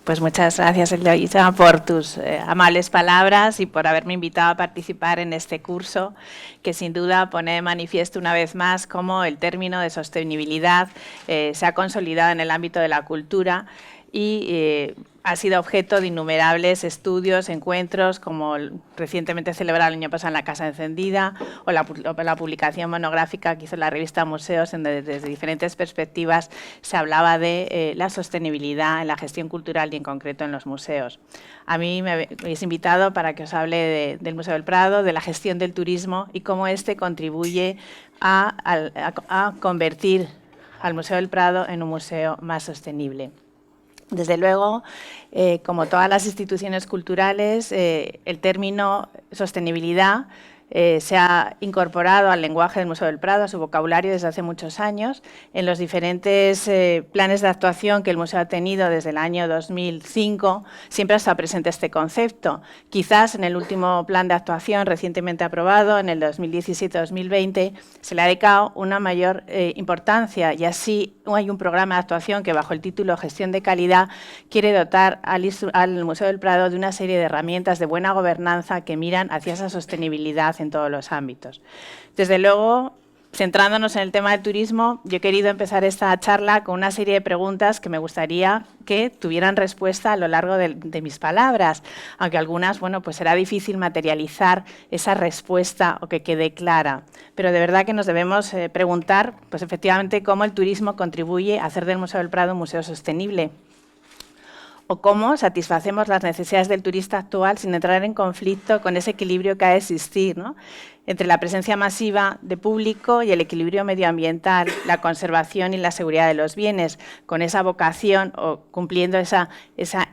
Pues muchas gracias, Eloisa, por tus amables palabras y por haberme invitado a participar en este curso, que sin duda pone de manifiesto una vez más cómo el término de sostenibilidad se ha consolidado en el ámbito de la cultura y ha sido objeto de innumerables estudios, encuentros, como recientemente celebrado el año pasado en la Casa Encendida, o la publicación monográfica que hizo la revista Museos, en donde desde diferentes perspectivas se hablaba de la sostenibilidad en la gestión cultural y en concreto en los museos. A mí me habéis invitado para que os hable del Museo del Prado, de la gestión del turismo y cómo este contribuye a convertir al Museo del Prado en un museo más sostenible. Desde luego, como todas las instituciones culturales, el término sostenibilidad se ha incorporado al lenguaje del Museo del Prado, a su vocabulario desde hace muchos años. En los diferentes planes de actuación que el museo ha tenido desde el año 2005, siempre ha estado presente este concepto. Quizás en el último plan de actuación recientemente aprobado, en el 2017-2020, se le ha dedicado una mayor importancia y así hay un programa de actuación que bajo el título Gestión de Calidad quiere dotar al Museo del Prado de una serie de herramientas de buena gobernanza que miran hacia esa sostenibilidad en todos los ámbitos. Desde luego, centrándonos en el tema del turismo, yo he querido empezar esta charla con una serie de preguntas que me gustaría que tuvieran respuesta a lo largo de mis palabras, aunque algunas, bueno, pues será difícil materializar esa respuesta o que quede clara. Pero de verdad que nos debemos preguntar, pues efectivamente, cómo el turismo contribuye a hacer del Museo del Prado un museo sostenible, o cómo satisfacemos las necesidades del turista actual sin entrar en conflicto con ese equilibrio que ha de existir, ¿no?, entre la presencia masiva de público y el equilibrio medioambiental, la conservación y la seguridad de los bienes, con esa vocación o cumpliendo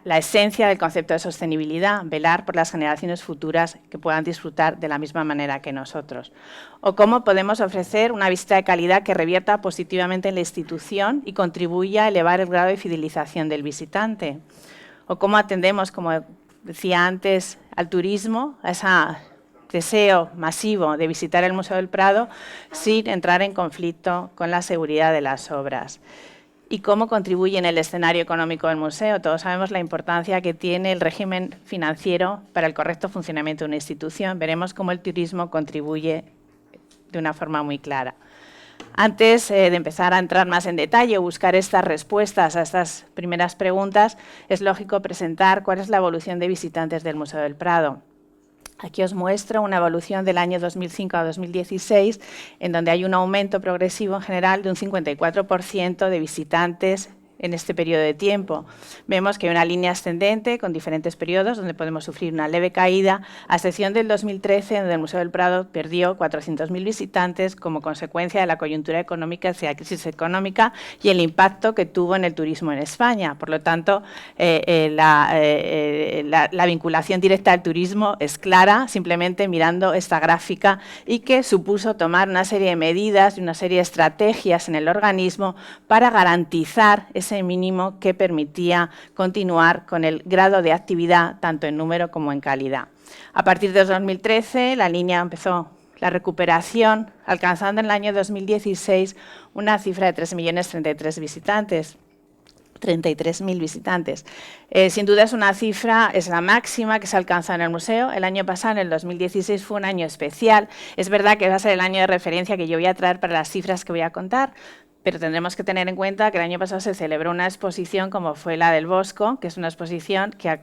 la esencia del concepto de sostenibilidad, velar por las generaciones futuras que puedan disfrutar de la misma manera que nosotros. O cómo podemos ofrecer una visita de calidad que revierta positivamente en la institución y contribuya a elevar el grado de fidelización del visitante. O cómo atendemos, como decía antes, al turismo, a ese deseo masivo de visitar el Museo del Prado sin entrar en conflicto con la seguridad de las obras. Y cómo contribuye en el escenario económico del museo. Todos sabemos la importancia que tiene el régimen financiero para el correcto funcionamiento de una institución. Veremos cómo el turismo contribuye de una forma muy clara. Antes de empezar a entrar más en detalle o buscar estas respuestas a estas primeras preguntas, es lógico presentar cuál es la evolución de visitantes del Museo del Prado. Aquí os muestro una evolución del año 2005 a 2016, en donde hay un aumento progresivo en general de un 54% de visitantes en este periodo de tiempo. Vemos que hay una línea ascendente con diferentes periodos donde podemos sufrir una leve caída, a excepción del 2013, donde el Museo del Prado perdió 400.000 visitantes como consecuencia de la coyuntura económica hacia la crisis económica y el impacto que tuvo en el turismo en España. Por lo tanto, la vinculación directa al turismo es clara, simplemente mirando esta gráfica, y que supuso tomar una serie de medidas y una serie de estrategias en el organismo para garantizar ese mínimo que permitía continuar con el grado de actividad tanto en número como en calidad. A partir de 2013 la línea empezó la recuperación, alcanzando en el año 2016 una cifra de 3.033.000 visitantes. 33.000 visitantes. Sin duda es una cifra, es la máxima que se ha alcanzado en el museo. El año pasado, en el 2016, fue un año especial. Es verdad que va a ser el año de referencia que yo voy a traer para las cifras que voy a contar, pero tendremos que tener en cuenta que el año pasado se celebró una exposición como fue la del Bosco, que es una exposición que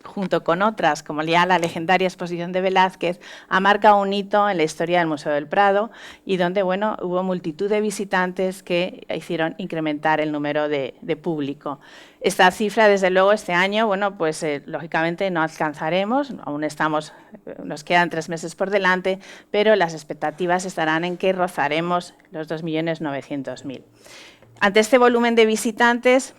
junto con otras, como ya la legendaria exposición de Velázquez, ha marcado un hito en la historia del Museo del Prado y donde, bueno, hubo multitud de visitantes que hicieron incrementar el número de público. Esta cifra, desde luego, este año, bueno, pues lógicamente no alcanzaremos, aún nos quedan 3 meses por delante, pero las expectativas estarán en que rozaremos los 2.900.000. Ante este volumen de visitantes,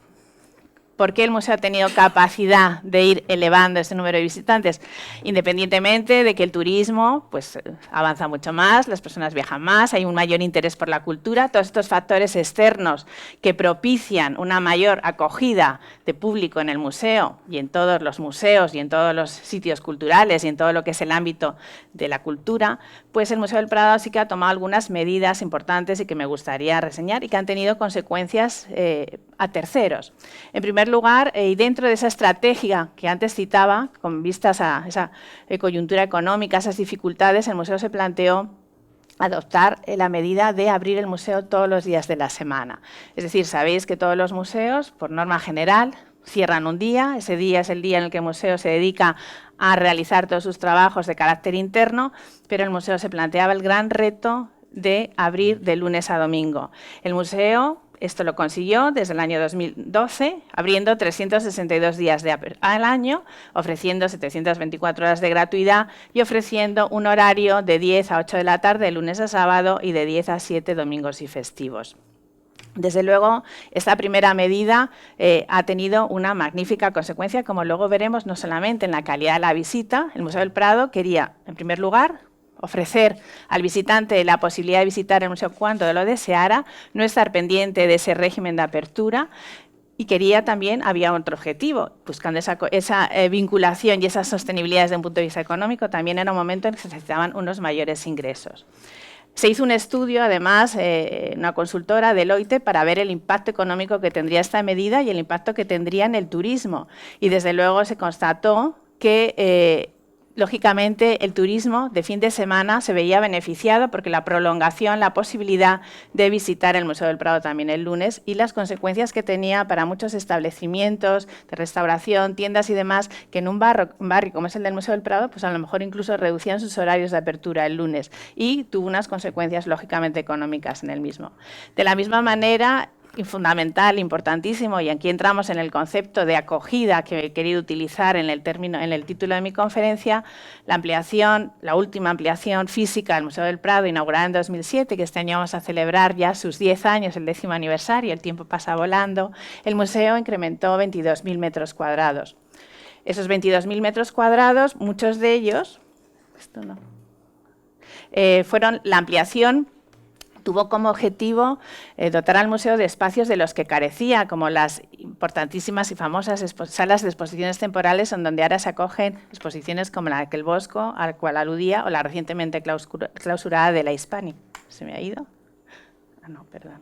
¿por qué el museo ha tenido capacidad de ir elevando ese número de visitantes? Independientemente de que el turismo pues, avanza mucho más, las personas viajan más, hay un mayor interés por la cultura, todos estos factores externos que propician una mayor acogida de público en el museo y en todos los museos y en todos los sitios culturales y en todo lo que es el ámbito de la cultura, pues el Museo del Prado sí que ha tomado algunas medidas importantes y que me gustaría reseñar y que han tenido consecuencias a terceros. En primer lugar, y dentro de esa estrategia que antes citaba, con vistas a esa coyuntura económica, esas dificultades, el museo se planteó adoptar la medida de abrir el museo todos los días de la semana. Es decir, sabéis que todos los museos, por norma general, cierran un día, ese día es el día en el que el museo se dedica a realizar todos sus trabajos de carácter interno, pero el museo se planteaba el gran reto de abrir de lunes a domingo. El museo esto lo consiguió desde el año 2012, abriendo 362 días al año, ofreciendo 724 horas de gratuidad y ofreciendo un horario de 10 a 8 de la tarde, de lunes a sábado, y de 10 a 7 domingos y festivos. Desde luego, esta primera medida ha tenido una magnífica consecuencia, como luego veremos, no solamente en la calidad de la visita. El Museo del Prado quería, en primer lugar, ofrecer al visitante la posibilidad de visitar el museo cuando lo deseara, no estar pendiente de ese régimen de apertura, y quería también, había otro objetivo, buscando esa vinculación y esa sostenibilidad desde un punto de vista económico, también era un momento en que se necesitaban unos mayores ingresos. Se hizo un estudio, además, una consultora, Deloitte, para ver el impacto económico que tendría esta medida y el impacto que tendría en el turismo. Y desde luego se constató que lógicamente, el turismo de fin de semana se veía beneficiado porque la prolongación, la posibilidad de visitar el Museo del Prado también el lunes y las consecuencias que tenía para muchos establecimientos de restauración, tiendas y demás, que en un barrio como es el del Museo del Prado, pues a lo mejor incluso reducían sus horarios de apertura el lunes, y tuvo unas consecuencias lógicamente económicas en el mismo. De la misma manera, fundamental, importantísimo, y aquí entramos en el concepto de acogida que he querido utilizar en el título de mi conferencia, la última ampliación física del Museo del Prado, inaugurada en 2007, que este año vamos a celebrar ya sus 10 años, el 10º aniversario, el tiempo pasa volando. El museo incrementó 22.000 metros cuadrados. Esos 22.000 metros cuadrados, muchos de ellos, fueron la ampliación. Tuvo como objetivo dotar al museo de espacios de los que carecía, como las importantísimas y famosas salas de exposiciones temporales, en donde ahora se acogen exposiciones como la de Aquel Bosco, al cual aludía, o la recientemente clausurada de la Hispanic. ¿Se me ha ido? Ah, no, perdón.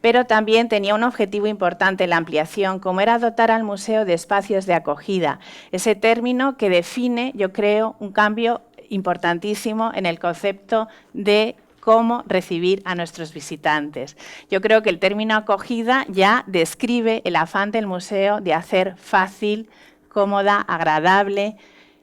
Pero también tenía un objetivo importante la ampliación, como era dotar al museo de espacios de acogida. Ese término que define, yo creo, un cambio importantísimo en el concepto de cómo recibir a nuestros visitantes. Yo creo que el término acogida ya describe el afán del museo de hacer fácil, cómoda, agradable,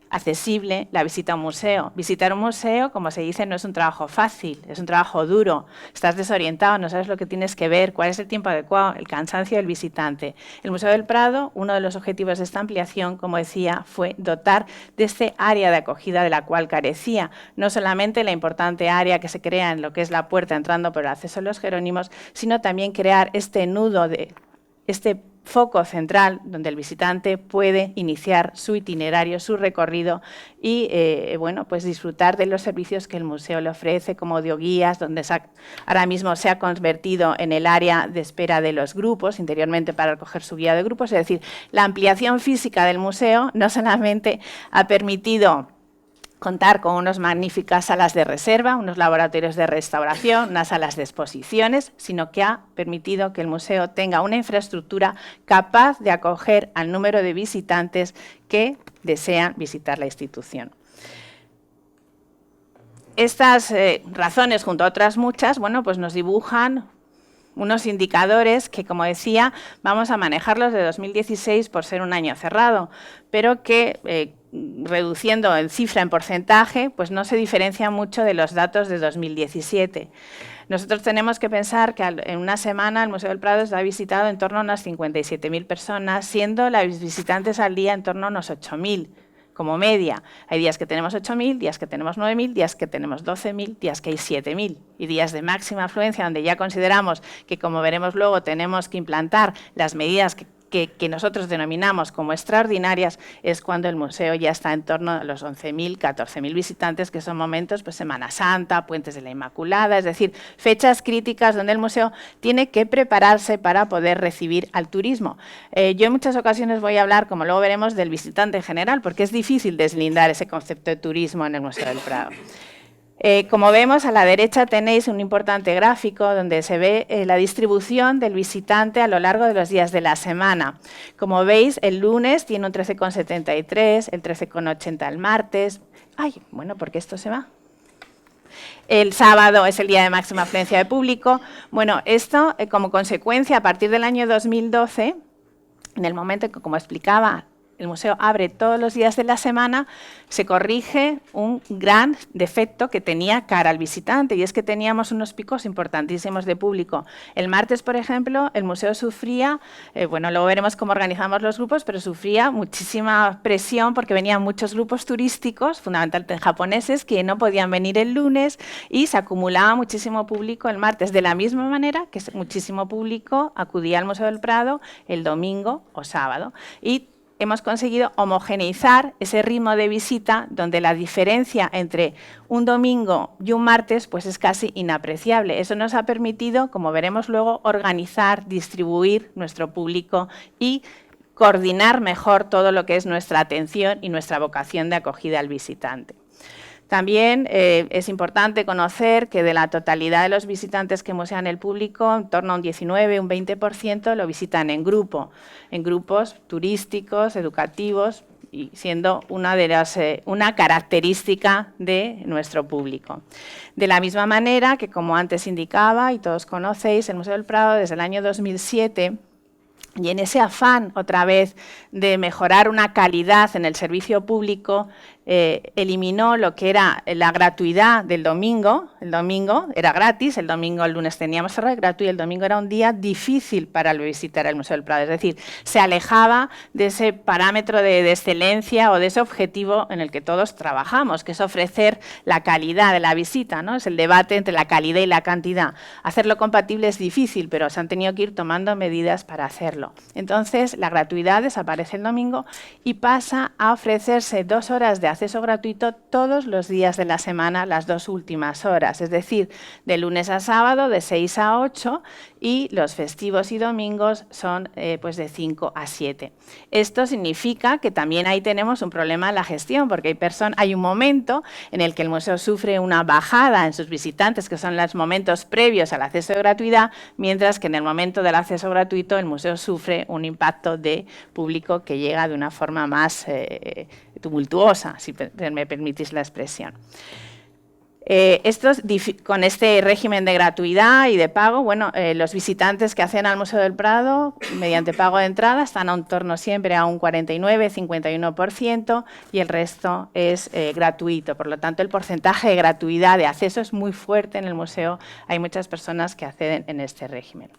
accesible la visita a un museo. Visitar un museo, como se dice, no es un trabajo fácil, es un trabajo duro. Estás desorientado, no sabes lo que tienes que ver, cuál es el tiempo adecuado, el cansancio del visitante. El Museo del Prado, uno de los objetivos de esta ampliación, como decía, fue dotar de este área de acogida de la cual carecía. No solamente la importante área que se crea en lo que es la puerta entrando por el acceso a los Jerónimos, sino también crear este nudo, este foco central donde el visitante puede iniciar su itinerario, su recorrido y bueno, pues disfrutar de los servicios que el museo le ofrece, como audioguías, donde ahora mismo se ha convertido en el área de espera de los grupos, interiormente para recoger su guía de grupos. Es decir, la ampliación física del museo no solamente ha permitido contar con unas magníficas salas de reserva, unos laboratorios de restauración, unas salas de exposiciones, sino que ha permitido que el museo tenga una infraestructura capaz de acoger al número de visitantes que desean visitar la institución. Estas razones, junto a otras muchas, bueno, pues nos dibujan unos indicadores que, como decía, vamos a manejarlos de 2016 por ser un año cerrado, pero que reduciendo en cifra, en porcentaje, pues no se diferencia mucho de los datos de 2017. Nosotros tenemos que pensar que en una semana el Museo del Prado está visitado en torno a unas 57.000 personas, siendo los visitantes al día en torno a unos 8.000 como media. Hay días que tenemos 8.000, días que tenemos 9.000, días que tenemos 12.000, días que hay 7.000 y días de máxima afluencia donde ya consideramos que, como veremos luego, tenemos que implantar las medidas que nosotros denominamos como extraordinarias, es cuando el museo ya está en torno a los 11.000, 14.000 visitantes, que son momentos, pues Semana Santa, Puentes de la Inmaculada, es decir, fechas críticas donde el museo tiene que prepararse para poder recibir al turismo. Yo en muchas ocasiones voy a hablar, como luego veremos, del visitante en general, porque es difícil deslindar ese concepto de turismo en el Museo del Prado. Como vemos, a la derecha tenéis un importante gráfico donde se ve la distribución del visitante a lo largo de los días de la semana. Como veis, el lunes tiene un 13,73, el 13,80 el martes. ¡Ay! Bueno, ¿por qué esto se va? El sábado es el día de máxima afluencia de público. Bueno, esto como consecuencia, a partir del año 2012, en el momento en que, como explicaba, el museo abre todos los días de la semana, se corrige un gran defecto que tenía cara al visitante, y es que teníamos unos picos importantísimos de público. El martes, por ejemplo, el museo sufría, bueno, luego veremos cómo organizamos los grupos, pero sufría muchísima presión porque venían muchos grupos turísticos, fundamentalmente japoneses, que no podían venir el lunes, y se acumulaba muchísimo público el martes, de la misma manera que muchísimo público acudía al Museo del Prado el domingo o sábado. Y hemos conseguido homogeneizar ese ritmo de visita donde la diferencia entre un domingo y un martes pues es casi inapreciable. Eso nos ha permitido, como veremos luego, organizar, distribuir nuestro público y coordinar mejor todo lo que es nuestra atención y nuestra vocación de acogida al visitante. También es importante conocer que de la totalidad de los visitantes que musean el público, en torno a un 19, un 20% lo visitan en grupo, en grupos turísticos, educativos, y siendo una característica de nuestro público. De la misma manera que, como antes indicaba, y todos conocéis, el Museo del Prado desde el año 2007, y en ese afán, otra vez, de mejorar una calidad en el servicio público, eliminó lo que era la gratuidad del domingo. El domingo era gratis, el lunes teníamos cerrado gratuito, y el domingo era un día difícil para visitar el Museo del Prado. Es decir, se alejaba de ese parámetro de excelencia o de ese objetivo en el que todos trabajamos, que es ofrecer la calidad de la visita, ¿no? Es el debate entre la calidad y la cantidad. Hacerlo compatible es difícil, pero se han tenido que ir tomando medidas para hacerlo. Entonces, la gratuidad desaparece el domingo y pasa a ofrecerse 2 horas de acceso gratuito todos los días de la semana, las 2 últimas horas, es decir, de lunes a sábado de 6 a 8, y los festivos y domingos son pues de 5 a 7. Esto significa que también ahí tenemos un problema en la gestión, porque hay un momento en el que el museo sufre una bajada en sus visitantes, que son los momentos previos al acceso de gratuidad, mientras que en el momento del acceso gratuito el museo sufre un impacto de público que llega de una forma más tumultuosa, si me permitís la expresión. Con este régimen de gratuidad y de pago, bueno, los visitantes que acceden al Museo del Prado mediante pago de entrada están en torno siempre a un 49-51%, y el resto es gratuito. Por lo tanto, el porcentaje de gratuidad de acceso es muy fuerte en el museo. Hay muchas personas que acceden en este régimen.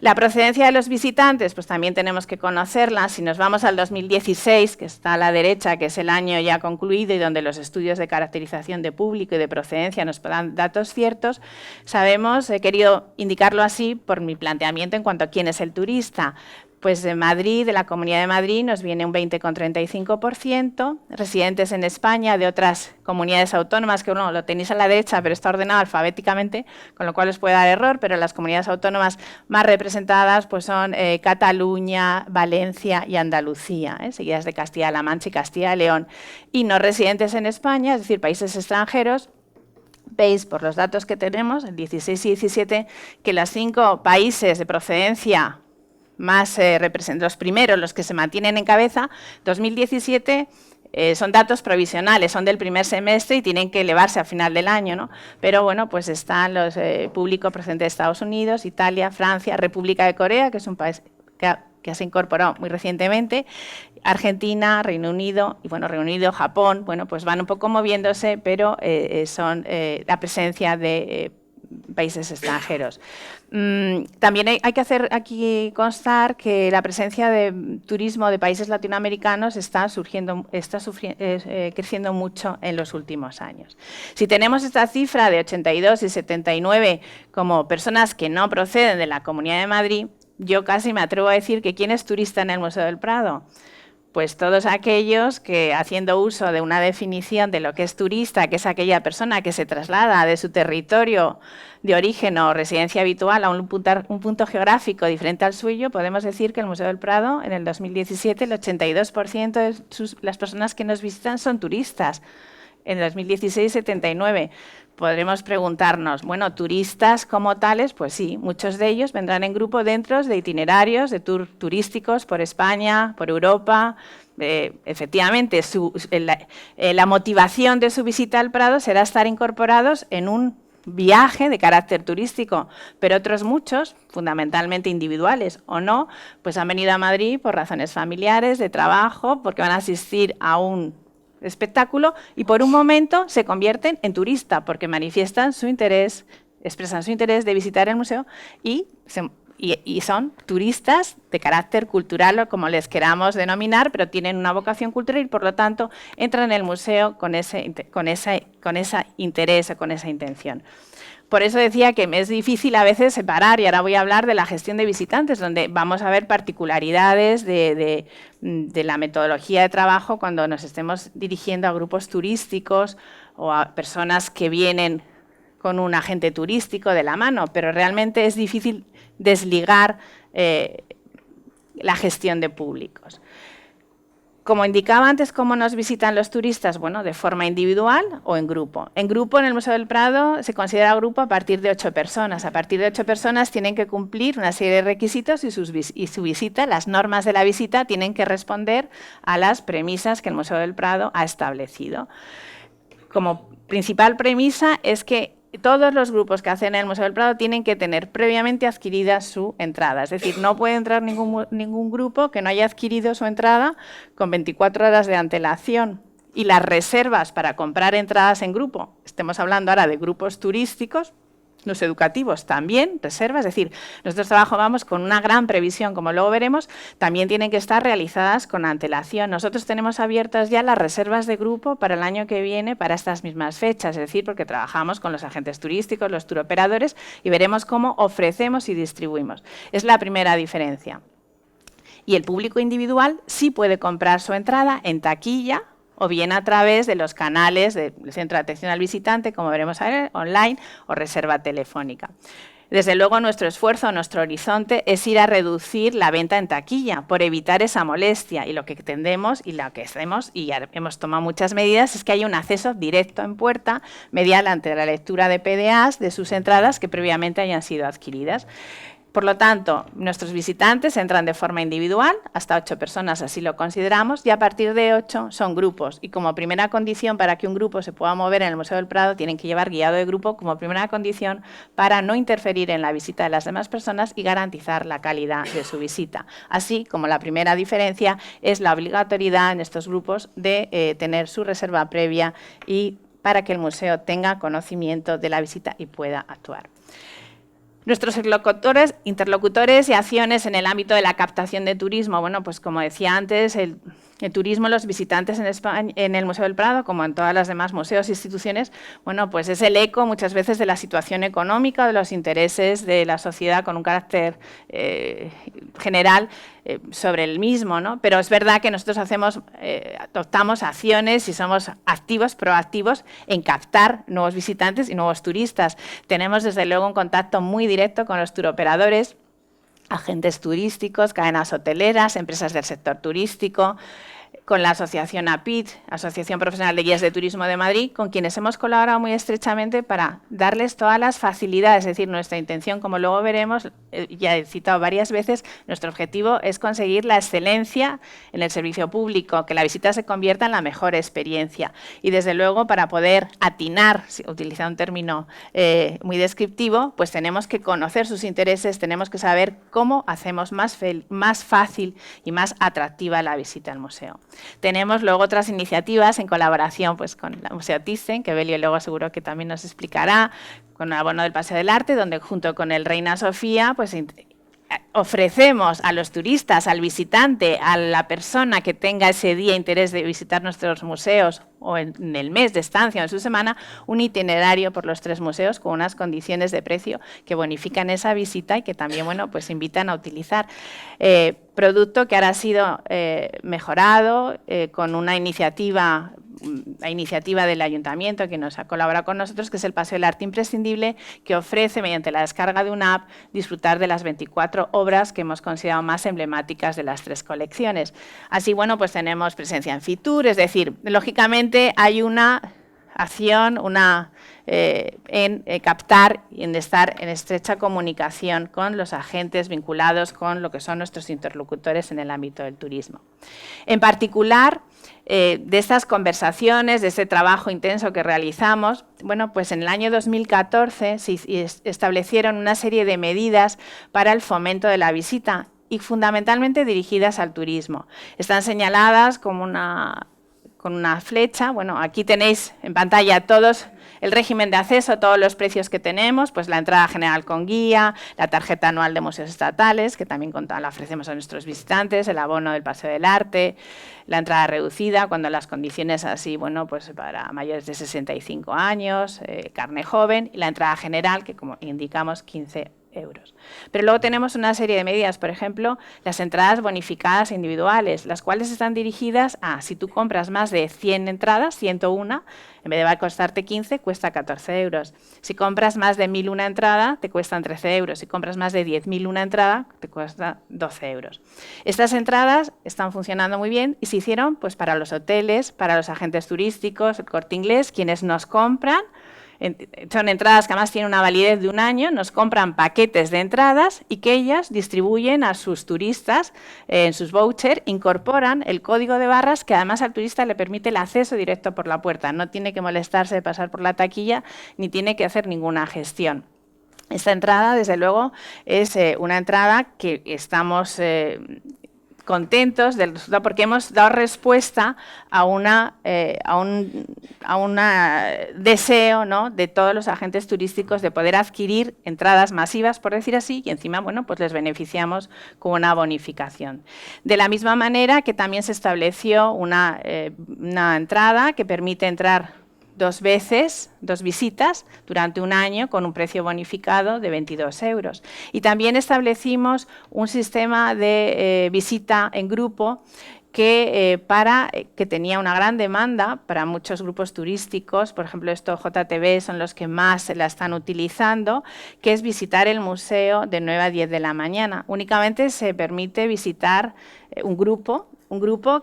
La procedencia de los visitantes, pues también tenemos que conocerla. Si nos vamos al 2016, que está a la derecha, que es el año ya concluido y donde los estudios de caracterización de público y de procedencia nos dan datos ciertos, sabemos, he querido indicarlo así por mi planteamiento en cuanto a quién es el turista. Pues de Madrid, de la Comunidad de Madrid, nos viene un 20,35%, residentes en España de otras comunidades autónomas, que bueno, lo tenéis a la derecha, pero está ordenado alfabéticamente, con lo cual os puede dar error, pero las comunidades autónomas más representadas pues son Cataluña, Valencia y Andalucía, seguidas de Castilla-La Mancha y Castilla y León. Y no residentes en España, es decir, países extranjeros. Veis por los datos que tenemos, el 16 y 17, que los 5 países de procedencia más los primeros, los que se mantienen en cabeza, 2017 son datos provisionales, son del primer semestre y tienen que elevarse a final del año, ¿no? Pero bueno, pues están los públicos procedentes de Estados Unidos, Italia, Francia, República de Corea, que es un país que se ha incorporado muy recientemente, Argentina, Reino Unido, y bueno, Reino Unido, Japón, bueno, pues van un poco moviéndose, pero son la presencia de países extranjeros. También hay que hacer aquí constar que la presencia de turismo de países latinoamericanos está creciendo mucho en los últimos años. Si tenemos esta cifra de 82 y 79 como personas que no proceden de la Comunidad de Madrid, yo casi me atrevo a decir que ¿quién es turista en el Museo del Prado? Pues todos aquellos que, haciendo uso de una definición de lo que es turista, que es aquella persona que se traslada de su territorio de origen o residencia habitual a un punto geográfico diferente al suyo, podemos decir que el Museo del Prado, en el 2017, el 82% de las personas que nos visitan son turistas. En 2016, 79. Podremos preguntarnos, bueno, turistas como tales, pues sí, muchos de ellos vendrán en grupo dentro de itinerarios, de turísticos por España, por Europa. Efectivamente, la motivación de su visita al Prado será estar incorporados en un viaje de carácter turístico, pero otros muchos, fundamentalmente individuales o no, pues han venido a Madrid por razones familiares, de trabajo, porque van a asistir a un espectáculo y por un momento se convierten en turista porque manifiestan su interés, expresan su interés de visitar el museo y son turistas de carácter cultural o como les queramos denominar, pero tienen una vocación cultural y por lo tanto entran en el museo con ese interés o con esa intención. Por eso decía que me es difícil a veces separar, y ahora voy a hablar de la gestión de visitantes, donde vamos a ver particularidades de la metodología de trabajo cuando nos estemos dirigiendo a grupos turísticos o a personas que vienen con un agente turístico de la mano, pero realmente es difícil desligar la gestión de públicos. Como indicaba antes, ¿cómo nos visitan los turistas? Bueno, de forma individual o en grupo. En grupo, en el Museo del Prado, se considera grupo a partir de 8 personas. A partir de 8 personas tienen que cumplir una serie de requisitos y su visita, las normas de la visita, tienen que responder a las premisas que el Museo del Prado ha establecido. Como principal premisa es que todos los grupos que hacen en el Museo del Prado tienen que tener previamente adquirida su entrada. Es decir, no puede entrar ningún grupo que no haya adquirido su entrada con 24 horas de antelación. Y las reservas para comprar entradas en grupo, estemos hablando ahora de grupos turísticos, los educativos también, reservas, es decir, nosotros trabajamos con una gran previsión, como luego veremos, también tienen que estar realizadas con antelación. Nosotros tenemos abiertas ya las reservas de grupo para el año que viene, para estas mismas fechas, es decir, porque trabajamos con los agentes turísticos, los turoperadores, y veremos cómo ofrecemos y distribuimos. Es la primera diferencia. Y el público individual sí puede comprar su entrada en taquilla, o bien a través de los canales del Centro de Atención al Visitante, como veremos ahora, online o reserva telefónica. Desde luego, nuestro esfuerzo, nuestro horizonte es ir a reducir la venta en taquilla, por evitar esa molestia. Y lo que tendemos y lo que hacemos, y ya hemos tomado muchas medidas, es que haya un acceso directo en puerta mediante la lectura de PDAs de sus entradas que previamente hayan sido adquiridas. Por lo tanto, nuestros visitantes entran de forma individual, hasta 8 personas así lo consideramos, y a partir de 8 son grupos. Y como primera condición para que un grupo se pueda mover en el Museo del Prado, tienen que llevar guiado de grupo como primera condición para no interferir en la visita de las demás personas y garantizar la calidad de su visita. Así como la primera diferencia es la obligatoriedad en estos grupos de tener su reserva previa y para que el museo tenga conocimiento de la visita y pueda actuar. Nuestros interlocutores y acciones en el ámbito de la captación de turismo, bueno, pues como decía antes, el turismo, los visitantes en España, en el Museo del Prado, como en todas las demás museos e instituciones, bueno, pues es el eco muchas veces de la situación económica, de los intereses de la sociedad con un carácter general sobre el mismo, ¿no? Pero es verdad que nosotros adoptamos acciones y somos activos, proactivos en captar nuevos visitantes y nuevos turistas. Tenemos desde luego un contacto muy directo con los turoperadores, agentes turísticos, cadenas hoteleras, empresas del sector turístico, con la asociación APIT, Asociación Profesional de Guías de Turismo de Madrid, con quienes hemos colaborado muy estrechamente para darles todas las facilidades. Es decir, nuestra intención, como luego veremos, ya he citado varias veces, nuestro objetivo es conseguir la excelencia en el servicio público, que la visita se convierta en la mejor experiencia. Y desde luego, para poder atinar, si utiliza un término muy descriptivo, pues tenemos que conocer sus intereses, tenemos que saber cómo hacemos más fácil y más atractiva la visita al museo. Tenemos luego otras iniciativas en colaboración pues, con el Museo Thyssen, que Belio luego seguro que también nos explicará, con el abono del Paseo del Arte, donde junto con el Reina Sofía pues, ofrecemos a los turistas, al visitante, a la persona que tenga ese día interés de visitar nuestros museos o en el mes de estancia o en su semana, un itinerario por los 3 museos con unas condiciones de precio que bonifican esa visita y que también bueno, pues invitan a utilizar. Producto que ahora ha sido mejorado con una iniciativa, la iniciativa del Ayuntamiento que nos ha colaborado con nosotros, que es el Paseo del Arte Imprescindible, que ofrece mediante la descarga de una app disfrutar de las 24 obras que hemos considerado más emblemáticas de las 3 colecciones. Así, bueno, pues tenemos presencia en Fitur, es decir, lógicamente hay una acción, en captar y en estar en estrecha comunicación con los agentes vinculados con lo que son nuestros interlocutores en el ámbito del turismo. En particular, de estas conversaciones, de ese trabajo intenso que realizamos, bueno, pues en el año 2014 se establecieron una serie de medidas para el fomento de la visita y fundamentalmente dirigidas al turismo. Están señaladas como con una flecha. Bueno, aquí tenéis en pantalla todos el régimen de acceso, todos los precios que tenemos, pues la entrada general con guía, la tarjeta anual de museos estatales, que también la ofrecemos a nuestros visitantes, el abono del Paseo del Arte, la entrada reducida, cuando las condiciones así, bueno, pues para mayores de 65 años, carne joven, y la entrada general, que como indicamos, 15 euros. Pero luego tenemos una serie de medidas, por ejemplo, las entradas bonificadas individuales, las cuales están dirigidas a, si tú compras más de 100 entradas, 101, en vez de costarte 15, cuesta 14 euros. Si compras más de 1000 una entrada, te cuestan 13 euros. Si compras más de 10.000 una entrada, te cuesta 12 euros. Estas entradas están funcionando muy bien y se hicieron pues, para los hoteles, para los agentes turísticos, el Corte Inglés, quienes nos compran. Son entradas que además tienen una validez de un año, nos compran paquetes de entradas y que ellas distribuyen a sus turistas en sus vouchers, incorporan el código de barras que además al turista le permite el acceso directo por la puerta, no tiene que molestarse de pasar por la taquilla ni tiene que hacer ninguna gestión. Esta entrada, desde luego, es una entrada que estamos contentos del resultado porque hemos dado respuesta a un deseo, ¿no?, de todos los agentes turísticos de poder adquirir entradas masivas, por decir así, y encima, bueno, pues les beneficiamos con una bonificación. De la misma manera que también se estableció una entrada que permite entrar 2 veces, 2 visitas durante un año con un precio bonificado de 22 euros. Y también establecimos un sistema de visita en grupo que tenía una gran demanda para muchos grupos turísticos, por ejemplo, estos JTB son los que más la están utilizando, que es visitar el museo de 9 a 10 de la mañana. Únicamente se permite visitar un grupo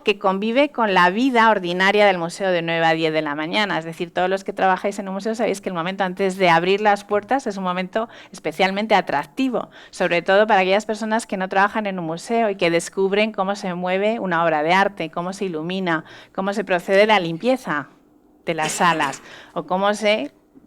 que convive con la vida ordinaria del museo de 9 a 10 de la mañana. Es decir, todos los que trabajáis en un museo sabéis que el momento antes de abrir las puertas es un momento especialmente atractivo, sobre todo para aquellas personas que no trabajan en un museo y que descubren cómo se mueve una obra de arte, cómo se ilumina, cómo se procede la limpieza de las salas o cómo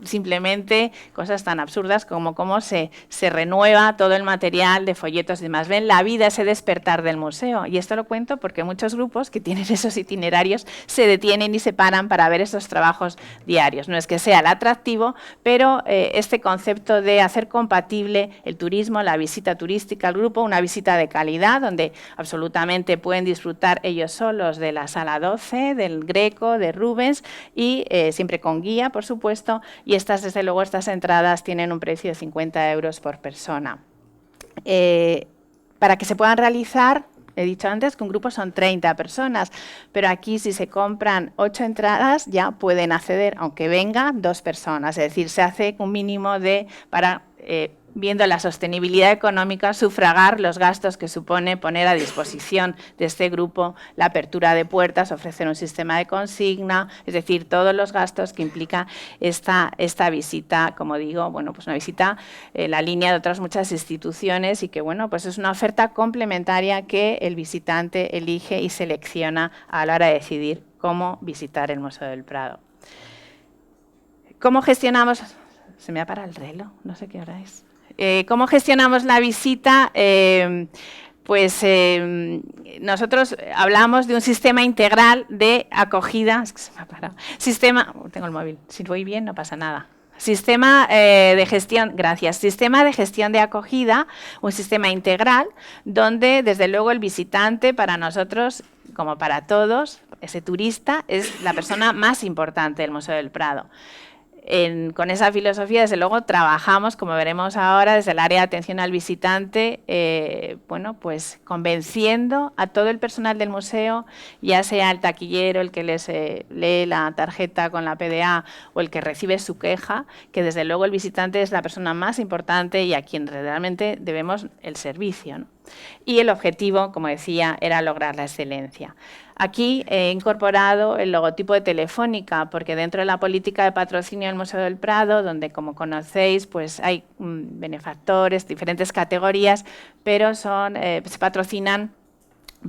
simplemente cosas tan absurdas como cómo se renueva todo el material de folletos y demás. Ven la vida, ese despertar del museo. Y esto lo cuento porque muchos grupos que tienen esos itinerarios se detienen y se paran para ver esos trabajos diarios. No es que sea el atractivo, pero este concepto de hacer compatible el turismo, la visita turística al grupo, una visita de calidad, donde absolutamente pueden disfrutar ellos solos de la sala 12, del Greco, de Rubens, y siempre con guía, por supuesto. Y desde luego, estas entradas tienen un precio de 50 euros por persona. Para que se puedan realizar, he dicho antes que un grupo son 30 personas, pero aquí si se compran 8 entradas ya pueden acceder, aunque vengan 2 personas, es decir, se hace un mínimo para viendo la sostenibilidad económica, sufragar los gastos que supone poner a disposición de este grupo la apertura de puertas, ofrecer un sistema de consigna, es decir, todos los gastos que implica esta visita, como digo, bueno, pues una visita en la línea de otras muchas instituciones y que, bueno, pues es una oferta complementaria que el visitante elige y selecciona a la hora de decidir cómo visitar el Museo del Prado. ¿Cómo gestionamos? Se me ha parado el reloj, no sé qué hora es. ¿Cómo gestionamos la visita? Nosotros hablamos de un sistema integral de acogida. Es que se me ha parado. Tengo el móvil, si voy bien no pasa nada. Sistema de gestión, gracias. Sistema de gestión de acogida, un sistema integral donde desde luego el visitante para nosotros, como para todos, ese turista es la persona más importante del Museo del Prado. Con esa filosofía, desde luego, trabajamos, como veremos ahora, desde el área de atención al visitante, bueno, pues convenciendo a todo el personal del museo, ya sea el taquillero, el que les lee la tarjeta con la PDA o el que recibe su queja, que desde luego el visitante es la persona más importante y a quien realmente debemos el servicio, ¿no? Y el objetivo, como decía, era lograr la excelencia. Aquí he incorporado el logotipo de Telefónica, porque dentro de la política de patrocinio del Museo del Prado, donde, como conocéis, pues hay benefactores, diferentes categorías, pero se patrocinan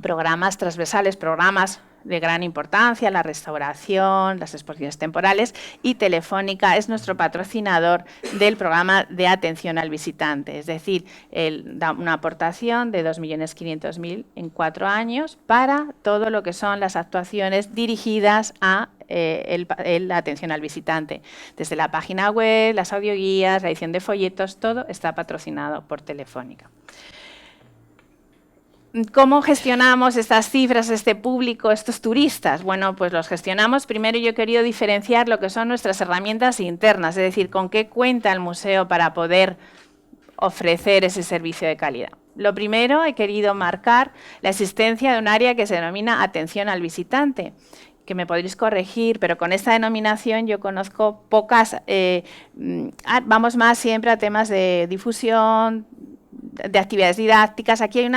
programas transversales, programas de gran importancia, la restauración, las exposiciones temporales, y Telefónica es nuestro patrocinador del programa de atención al visitante, es decir, él da una aportación de 2.500.000 en 4 años para todo lo que son las actuaciones dirigidas a la atención al visitante. Desde la página web, las audioguías, la edición de folletos, todo está patrocinado por Telefónica. ¿Cómo gestionamos estas cifras, este público, estos turistas? Bueno, pues los gestionamos. Primero yo he querido diferenciar lo que son nuestras herramientas internas, es decir, con qué cuenta el museo para poder ofrecer ese servicio de calidad. Lo primero, he querido marcar la existencia de un área que se denomina atención al visitante, que me podréis corregir, pero con esta denominación yo conozco pocas, vamos más siempre a temas de difusión, de actividades didácticas. Aquí hay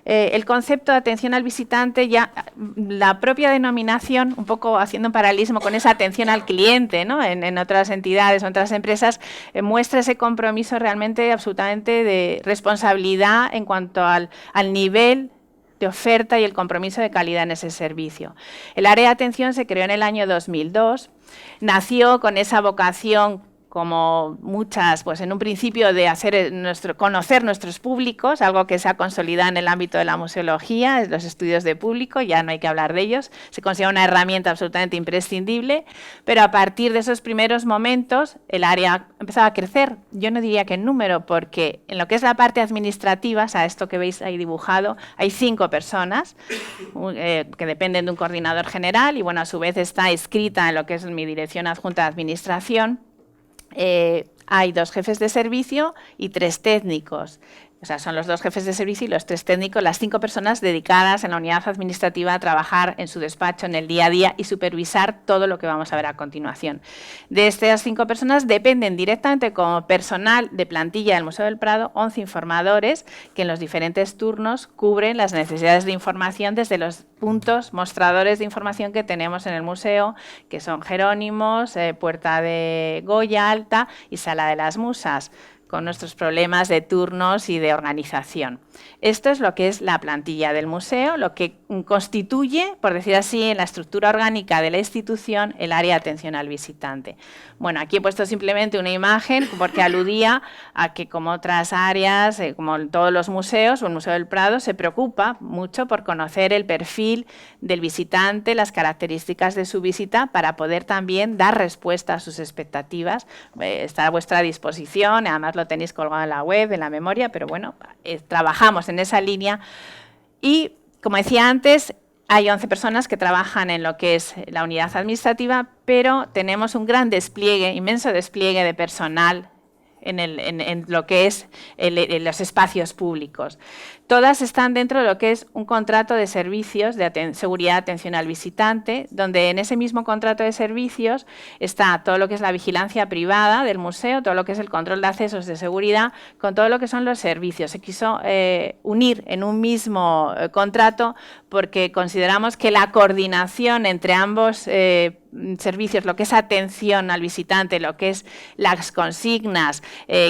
el concepto de atención al visitante, ya la propia denominación, un poco haciendo un paralelismo con esa atención al cliente, ¿no? en otras entidades, en otras empresas, muestra ese compromiso realmente absolutamente de responsabilidad en cuanto al nivel de oferta y el compromiso de calidad en ese servicio. El área de atención se creó en el año 2002, nació con esa vocación, como muchas, pues en un principio de conocer nuestros públicos, algo que se ha consolidado en el ámbito de la museología, los estudios de público, ya no hay que hablar de ellos, se considera una herramienta absolutamente imprescindible, pero a partir de esos primeros momentos el área empezaba a crecer, yo no diría que en número, porque en lo que es la parte administrativa, o sea, esto que veis ahí dibujado, hay 5 personas que dependen de un coordinador general y bueno, a su vez está escrita en lo que es mi dirección adjunta de administración. Hay 2 jefes de servicio y 3 técnicos. O sea, son los 2 jefes de servicio y los 3 técnicos, las 5 personas dedicadas en la unidad administrativa a trabajar en su despacho en el día a día y supervisar todo lo que vamos a ver a continuación. De estas 5 personas dependen directamente como personal de plantilla del Museo del Prado 11 informadores que en los diferentes turnos cubren las necesidades de información desde los puntos mostradores de información que tenemos en el museo, que son Jerónimos, Puerta de Goya Alta y Sala de las Musas, con nuestros problemas de turnos y de organización. Esto es lo que es la plantilla del museo, lo que constituye, por decir así, en la estructura orgánica de la institución, el área de atención al visitante. Bueno, aquí he puesto simplemente una imagen porque aludía a que, como otras áreas, como en todos los museos, o el Museo del Prado se preocupa mucho por conocer el perfil del visitante, las características de su visita, para poder también dar respuesta a sus expectativas. Está a vuestra disposición, además lo tenéis colgado en la web, en la memoria, pero bueno, trabajamos en esa línea y, como decía antes, hay 11 personas que trabajan en lo que es la unidad administrativa, pero tenemos un gran despliegue, inmenso despliegue de personal en lo que es los espacios públicos. Todas están dentro de lo que es un contrato de servicios de seguridad, atención al visitante, donde en ese mismo contrato de servicios está todo lo que es la vigilancia privada del museo, todo lo que es el control de accesos de seguridad, con todo lo que son los servicios. Se quiso unir en un mismo contrato porque consideramos que la coordinación entre ambos servicios, lo que es atención al visitante, lo que es las consignas,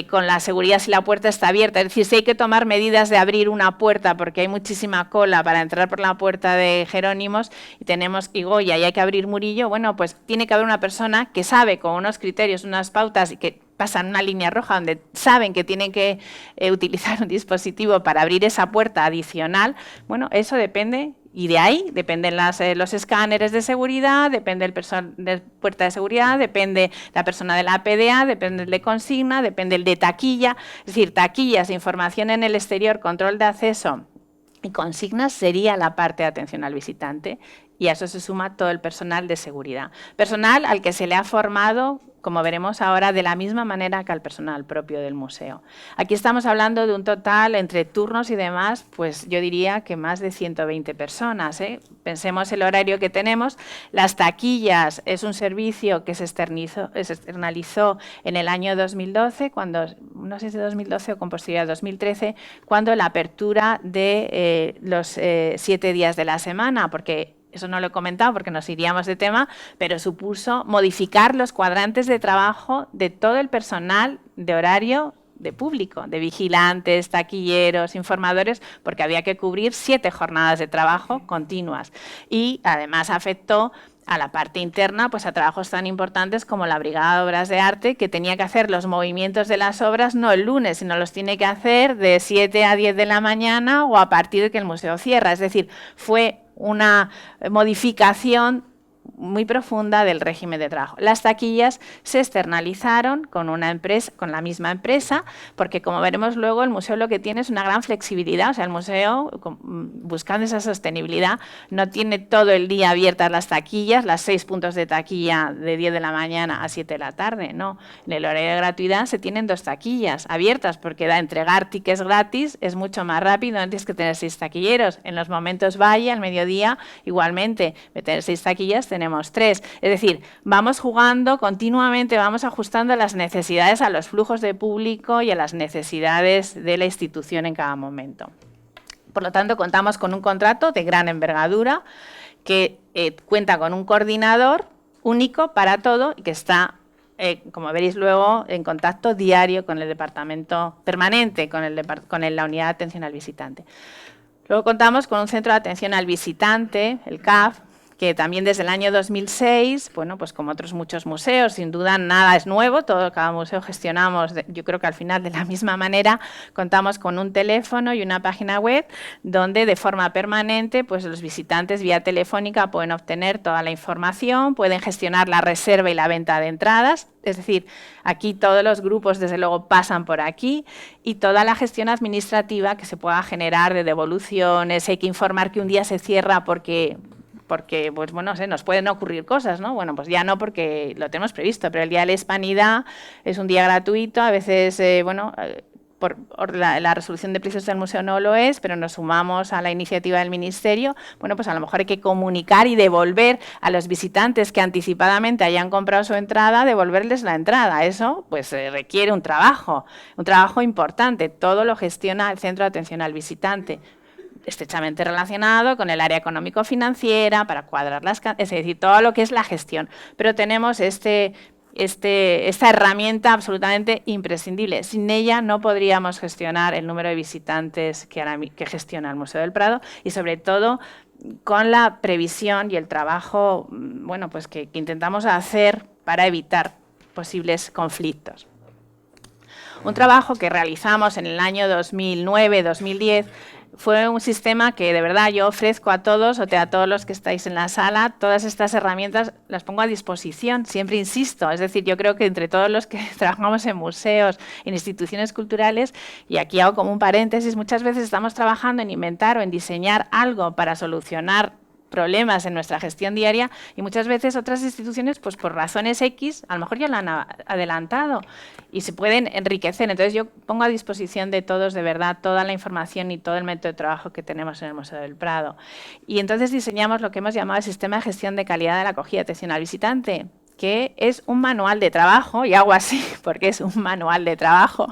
con la seguridad si la puerta está abierta, es decir, si hay que tomar medidas de abrir una puerta porque hay muchísima cola para entrar por la puerta de Jerónimos y tenemos Goya y hay que abrir Murillo, bueno, pues tiene que haber una persona que sabe con unos criterios, unas pautas y que pasan una línea roja donde saben que tienen que utilizar un dispositivo para abrir esa puerta adicional. Bueno, eso depende. Y de ahí dependen los escáneres de seguridad, depende el personal de puerta de seguridad, depende la persona de la PDA, depende el de consigna, depende el de taquilla. Es decir, taquillas, información en el exterior, control de acceso y consignas sería la parte de atención al visitante, y a eso se suma todo el personal de seguridad. Personal al que se le ha formado, como veremos ahora, de la misma manera que al personal propio del museo. Aquí estamos hablando de un total, entre turnos y demás, pues yo diría que más de 120 personas. Pensemos el horario que tenemos. Las taquillas es un servicio que se externalizó en el año 2012, cuando, no sé si 2012 o con posterioridad 2013, cuando la apertura de los 7 días de la semana, porque eso no lo he comentado porque nos iríamos de tema, pero supuso modificar los cuadrantes de trabajo de todo el personal de horario de público, de vigilantes, taquilleros, informadores, porque había que cubrir 7 jornadas de trabajo continuas. Y además afectó a la parte interna, pues a trabajos tan importantes como la Brigada de Obras de Arte, que tenía que hacer los movimientos de las obras no el lunes, sino los tiene que hacer de 7 a 10 de la mañana o a partir de que el museo cierra. Es decir, fue una modificación muy profunda del régimen de trabajo. Las taquillas se externalizaron con una empresa, con la misma empresa, porque como veremos luego, el museo lo que tiene es una gran flexibilidad. O sea, el museo, buscando esa sostenibilidad, no tiene todo el día abiertas las taquillas, las 6 puntos de taquilla de 10 de la mañana a 7 de la tarde, no. En el horario de gratuidad se tienen 2 taquillas abiertas, porque entregar tickets gratis es mucho más rápido, no tienes que tener 6 taquilleros. En los momentos valle, al mediodía, igualmente, de tener 6 taquillas, tenemos 3. Es decir, vamos jugando continuamente, vamos ajustando las necesidades a los flujos de público y a las necesidades de la institución en cada momento. Por lo tanto, contamos con un contrato de gran envergadura que cuenta con un coordinador único para todo y que está, como veréis luego, en contacto diario con el departamento permanente, con la unidad de atención al visitante. Luego contamos con un centro de atención al visitante, el CAV, que también desde el año 2006, bueno, pues como otros muchos museos, sin duda nada es nuevo, cada museo gestionamos, yo creo que al final de la misma manera, contamos con un teléfono y una página web donde de forma permanente pues los visitantes vía telefónica pueden obtener toda la información, pueden gestionar la reserva y la venta de entradas, es decir, aquí todos los grupos desde luego pasan por aquí y toda la gestión administrativa que se pueda generar de devoluciones, hay que informar que un día se cierra porque pues bueno, nos pueden ocurrir cosas, ¿no? Bueno, pues ya no porque lo tenemos previsto, pero el Día de la Hispanidad es un día gratuito, a veces, por la resolución de precios del museo no lo es, pero nos sumamos a la iniciativa del Ministerio, bueno, pues a lo mejor hay que comunicar y devolver a los visitantes que anticipadamente hayan comprado su entrada, devolverles la entrada. Eso pues requiere un trabajo importante, todo lo gestiona el Centro de Atención al Visitante, estrechamente relacionado con el área económico-financiera, para cuadrar es decir, todo lo que es la gestión. Pero tenemos esta herramienta absolutamente imprescindible. Sin ella no podríamos gestionar el número de visitantes que gestiona el Museo del Prado y sobre todo con la previsión y el trabajo pues que intentamos hacer para evitar posibles conflictos. Un trabajo que realizamos en el año 2009-2010 fue un sistema que de verdad yo ofrezco a todos, o a todos los que estáis en la sala, todas estas herramientas las pongo a disposición, siempre insisto, es decir, yo creo que entre todos los que trabajamos en museos, en instituciones culturales, y aquí hago como un paréntesis, muchas veces estamos trabajando en inventar o en diseñar algo para solucionar problemas en nuestra gestión diaria y muchas veces otras instituciones, pues por razones X, a lo mejor ya lo han adelantado y se pueden enriquecer. Entonces yo pongo a disposición de todos, de verdad, toda la información y todo el método de trabajo que tenemos en el Museo del Prado. Y entonces diseñamos lo que hemos llamado el Sistema de Gestión de Calidad de la Acogida y Atención al Visitante, que es un manual de trabajo, y hago así porque es un manual de trabajo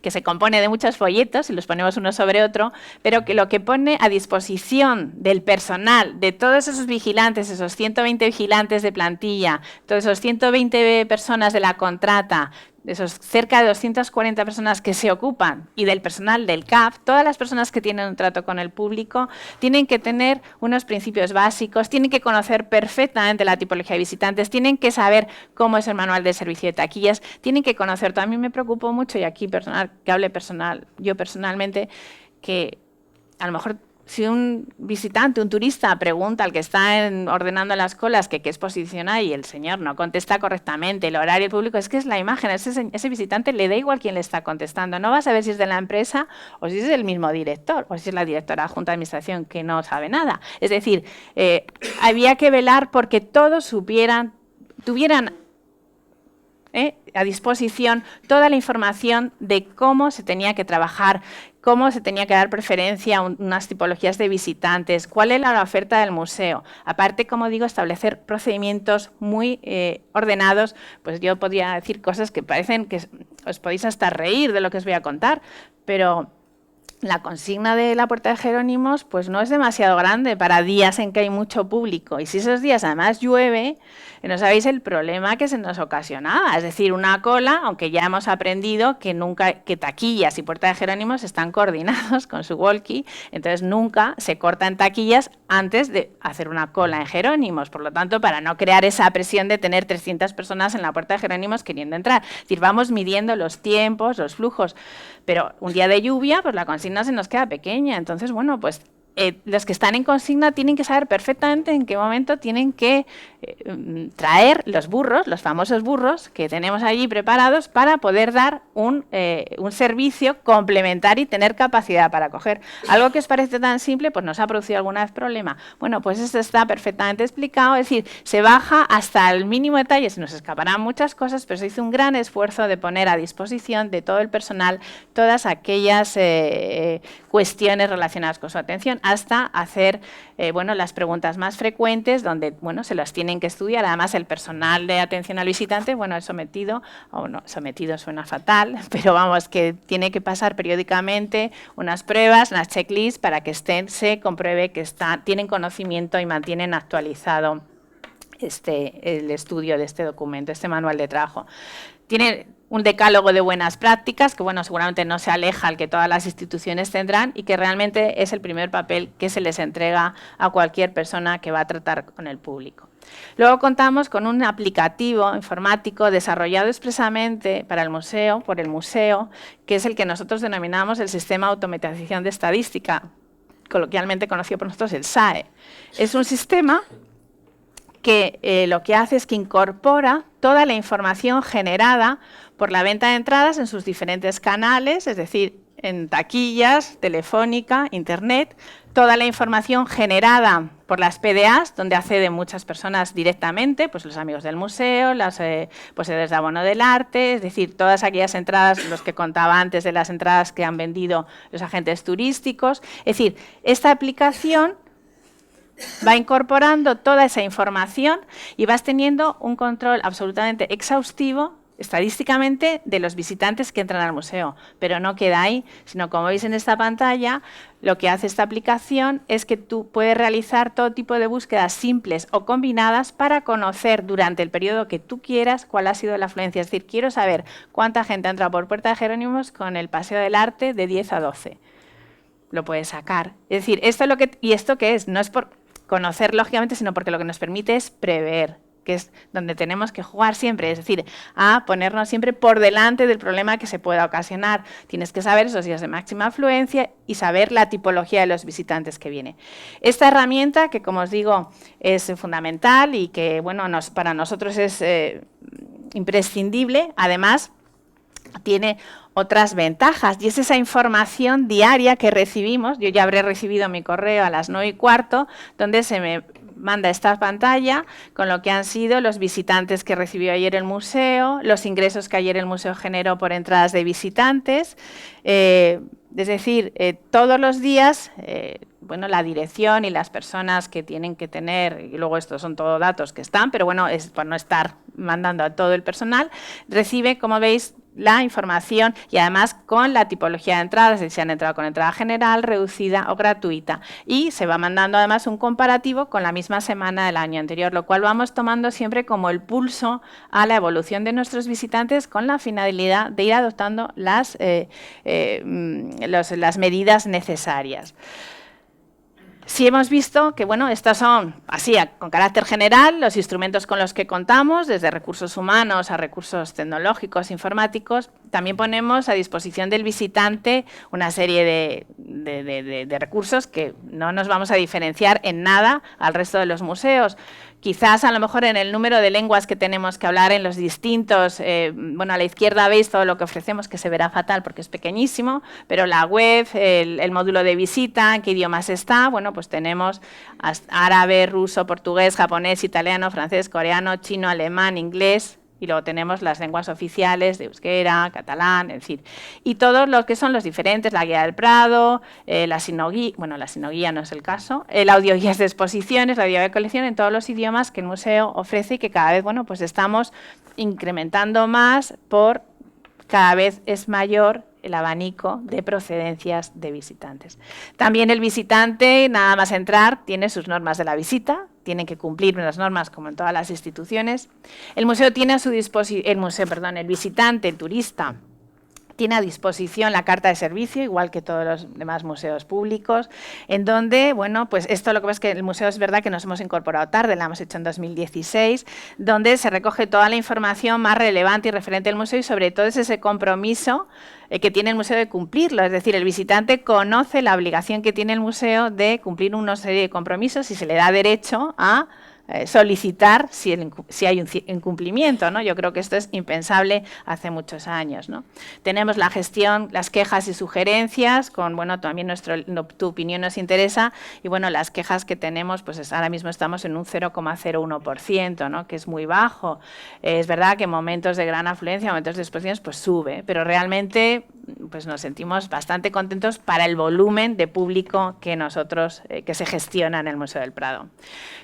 que se compone de muchos folletos y los ponemos uno sobre otro, pero que lo que pone a disposición del personal, de todos esos vigilantes, esos 120 vigilantes de plantilla, todos esos 120 personas de la contrata, de esos cerca de 240 personas que se ocupan y del personal del CAF, todas las personas que tienen un trato con el público tienen que tener unos principios básicos, tienen que conocer perfectamente la tipología de visitantes, tienen que saber cómo es el manual de servicio de taquillas, tienen que conocer, también me preocupo mucho, y aquí yo personalmente, que a lo mejor si un visitante, un turista, pregunta al que está ordenando las colas que qué exposición hay y el señor no contesta correctamente, el horario público, es que es la imagen, ese visitante le da igual quién le está contestando, no va a saber si es de la empresa o si es del mismo director o si es la directora adjunta de administración que no sabe nada. Es decir, había que velar porque todos tuvieran a disposición toda la información de cómo se tenía que trabajar, cómo se tenía que dar preferencia a unas tipologías de visitantes, cuál era la oferta del museo. Aparte, como digo, establecer procedimientos muy ordenados, pues yo podría decir cosas que parecen que os podéis hasta reír de lo que os voy a contar, pero la consigna de la Puerta de Jerónimos pues no es demasiado grande para días en que hay mucho público. Y si esos días además llueve, no sabéis el problema que se nos ocasionaba. Es decir, una cola, aunque ya hemos aprendido que taquillas y Puerta de Jerónimos están coordinados con su walkie, entonces nunca se cortan taquillas antes de hacer una cola en Jerónimos. Por lo tanto, para no crear esa presión de tener 300 personas en la Puerta de Jerónimos queriendo entrar. Es decir, vamos midiendo los tiempos, los flujos, pero un día de lluvia, pues la consigna se nos queda pequeña. Entonces, bueno, pues los que están en consigna tienen que saber perfectamente en qué momento tienen que traer los burros, los famosos burros que tenemos allí preparados para poder dar un servicio complementario y tener capacidad para coger. Algo que os parece tan simple, pues nos ha producido alguna vez problema. Bueno, pues esto está perfectamente explicado, es decir, se baja hasta el mínimo detalle, se nos escaparán muchas cosas, pero se hizo un gran esfuerzo de poner a disposición de todo el personal todas aquellas cuestiones relacionadas con su atención, hasta hacer bueno, las preguntas más frecuentes, donde bueno, se las tienen que estudiar. Además, el personal de atención al visitante, bueno, es sometido, o no, sometido suena fatal, pero vamos, que tiene que pasar periódicamente unas pruebas, unas checklists, para que se compruebe que tienen conocimiento y mantienen actualizado el estudio de este documento, este manual de trabajo. Tiene un decálogo de buenas prácticas, que bueno, seguramente no se aleja al que todas las instituciones tendrán, y que realmente es el primer papel que se les entrega a cualquier persona que va a tratar con el público. Luego contamos con un aplicativo informático desarrollado expresamente para el museo, por el museo, que es el que nosotros denominamos el Sistema de Automatización de Estadística, coloquialmente conocido por nosotros el SAE. Es un sistema que lo que hace es que incorpora toda la información generada por la venta de entradas en sus diferentes canales, es decir, en taquillas, telefónica, internet, toda la información generada por las PDAs, donde acceden muchas personas directamente, pues los amigos del museo, las poseedores de abono del arte, es decir, todas aquellas entradas, los que contaba antes de las entradas que han vendido los agentes turísticos. Es decir, esta aplicación va incorporando toda esa información y vas teniendo un control absolutamente exhaustivo estadísticamente de los visitantes que entran al museo, pero no queda ahí, sino como veis en esta pantalla, lo que hace esta aplicación es que tú puedes realizar todo tipo de búsquedas simples o combinadas para conocer durante el periodo que tú quieras cuál ha sido la afluencia. Es decir, quiero saber cuánta gente ha entrado por Puerta de Jerónimos con el Paseo del Arte de 10 a 12. Lo puedes sacar. Es decir, ¿y esto qué es? No es por conocer lógicamente, sino porque lo que nos permite es prever, que es donde tenemos que jugar siempre, es decir, a ponernos siempre por delante del problema que se pueda ocasionar. Tienes que saber esos días de máxima afluencia y saber la tipología de los visitantes que viene. Esta herramienta, que como os digo, es fundamental y que bueno, para nosotros es imprescindible, además tiene otras ventajas, y es esa información diaria que recibimos. Yo ya habré recibido mi correo a las 9:15, donde se me manda esta pantalla con lo que han sido los visitantes que recibió ayer el museo, los ingresos que ayer el museo generó por entradas de visitantes, es decir, todos los días, bueno, la dirección y las personas que tienen que tener, y luego estos son todos datos que están, pero bueno, es por no estar mandando a todo el personal, recibe, como veis, la información y además con la tipología de entradas, si han entrado con entrada general, reducida o gratuita, y se va mandando además un comparativo con la misma semana del año anterior, lo cual vamos tomando siempre como el pulso a la evolución de nuestros visitantes con la finalidad de ir adoptando las medidas necesarias. Sí hemos visto que, bueno, estos son, así, con carácter general, los instrumentos con los que contamos, desde recursos humanos a recursos tecnológicos, informáticos. También ponemos a disposición del visitante una serie de recursos que no nos vamos a diferenciar en nada al resto de los museos. Quizás a lo mejor en el número de lenguas que tenemos que hablar en los distintos, bueno, a la izquierda veis todo lo que ofrecemos, que se verá fatal porque es pequeñísimo, pero la web, el módulo de visita, en qué idiomas está, bueno, pues tenemos árabe, ruso, portugués, japonés, italiano, francés, coreano, chino, alemán, inglés, y luego tenemos las lenguas oficiales de euskera, catalán, es decir, y todos los que son los diferentes, la guía del Prado, la sinoguía, bueno, la sinoguía no es el caso, el audioguías de exposiciones, la guía de colección, en todos los idiomas que el museo ofrece y que cada vez, bueno, pues estamos incrementando más por cada vez es mayor el abanico de procedencias de visitantes. También el visitante, nada más entrar, tiene sus normas de la visita, tienen que cumplir unas normas como en todas las instituciones. El museo tiene a su disposición, el visitante, el turista, tiene a disposición la carta de servicio, igual que todos los demás museos públicos, en donde, bueno, pues esto lo que pasa es que el museo es verdad que nos hemos incorporado tarde, la hemos hecho en 2016, donde se recoge toda la información más relevante y referente al museo y sobre todo es ese compromiso que tiene el museo de cumplirlo, es decir, el visitante conoce la obligación que tiene el museo de cumplir una serie de compromisos y se le da derecho a solicitar si hay un incumplimiento, ¿no? Yo creo que esto es impensable hace muchos años, ¿no? Tenemos la gestión, las quejas y sugerencias, con, bueno, también tu opinión nos interesa, y bueno, las quejas que tenemos, pues ahora mismo estamos en un 0,01%, ¿no? Que es muy bajo. Es verdad que en momentos de gran afluencia, momentos de exposiciones, pues sube, pero realmente pues nos sentimos bastante contentos para el volumen de público que nosotros, que se gestiona en el Museo del Prado.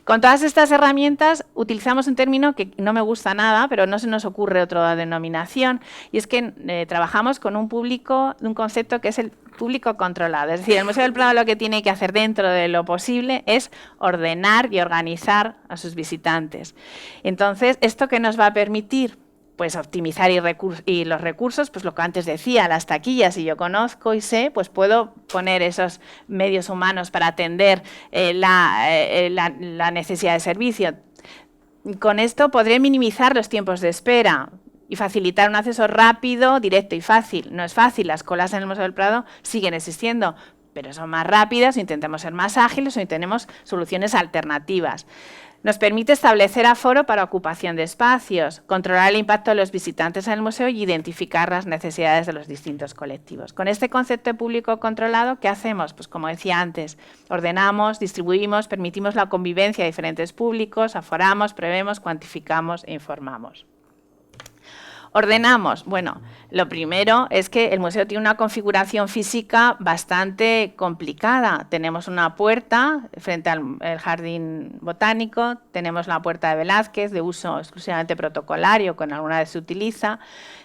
Con todas estas herramientas utilizamos un término que no me gusta nada, pero no se nos ocurre otra denominación, y es que trabajamos con un público, un concepto que es el público controlado. Es decir, el Museo del Prado lo que tiene que hacer dentro de lo posible es ordenar y organizar a sus visitantes. Entonces, ¿esto qué nos va a permitir? Pues optimizar y los recursos, pues lo que antes decía, las taquillas, si yo conozco y sé, pues puedo poner esos medios humanos para atender la necesidad de servicio. Con esto podré minimizar los tiempos de espera y facilitar un acceso rápido, directo y fácil. No es fácil, las colas en el Museo del Prado siguen existiendo, pero son más rápidas, o intentemos ser más ágiles o intentemos soluciones alternativas. Nos permite establecer aforo para ocupación de espacios, controlar el impacto de los visitantes en el museo y identificar las necesidades de los distintos colectivos. Con este concepto de público controlado, ¿qué hacemos? Pues como decía antes, ordenamos, distribuimos, permitimos la convivencia de diferentes públicos, aforamos, prevemos, cuantificamos e informamos. Ordenamos. Bueno, lo primero es que el museo tiene una configuración física bastante complicada. Tenemos una puerta frente al jardín botánico, tenemos la puerta de Velázquez, de uso exclusivamente protocolario, con alguna vez se utiliza.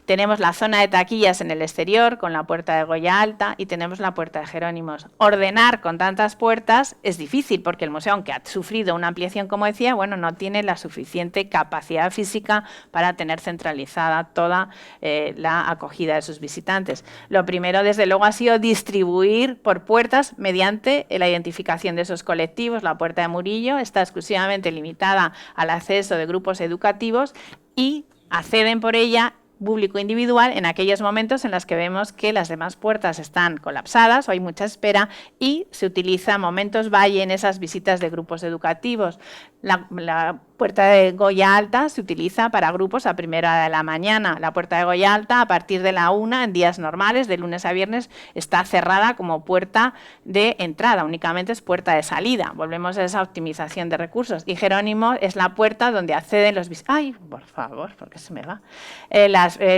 Tenemos la zona de taquillas en el exterior, con la puerta de Goya Alta, y tenemos la puerta de Jerónimos. Ordenar con tantas puertas es difícil, porque el museo, aunque ha sufrido una ampliación, como decía, bueno, no tiene la suficiente capacidad física para tener centralizada toda la acogida de sus visitantes. Lo primero, desde luego, ha sido distribuir por puertas mediante la identificación de esos colectivos. La puerta de Murillo está exclusivamente limitada al acceso de grupos educativos y acceden por ella público individual en aquellos momentos en los que vemos que las demás puertas están colapsadas o hay mucha espera, y se utiliza momentos valle en esas visitas de grupos educativos. La puerta de Goya Alta se utiliza para grupos a primera hora de la mañana. La puerta de Goya Alta, a partir de la 1, en días normales, de lunes a viernes, está cerrada como puerta de entrada, únicamente es puerta de salida. Volvemos a esa optimización de recursos. Y Jerónimo es la puerta donde acceden los visitantes. ¡Ay, por favor, porque se me va!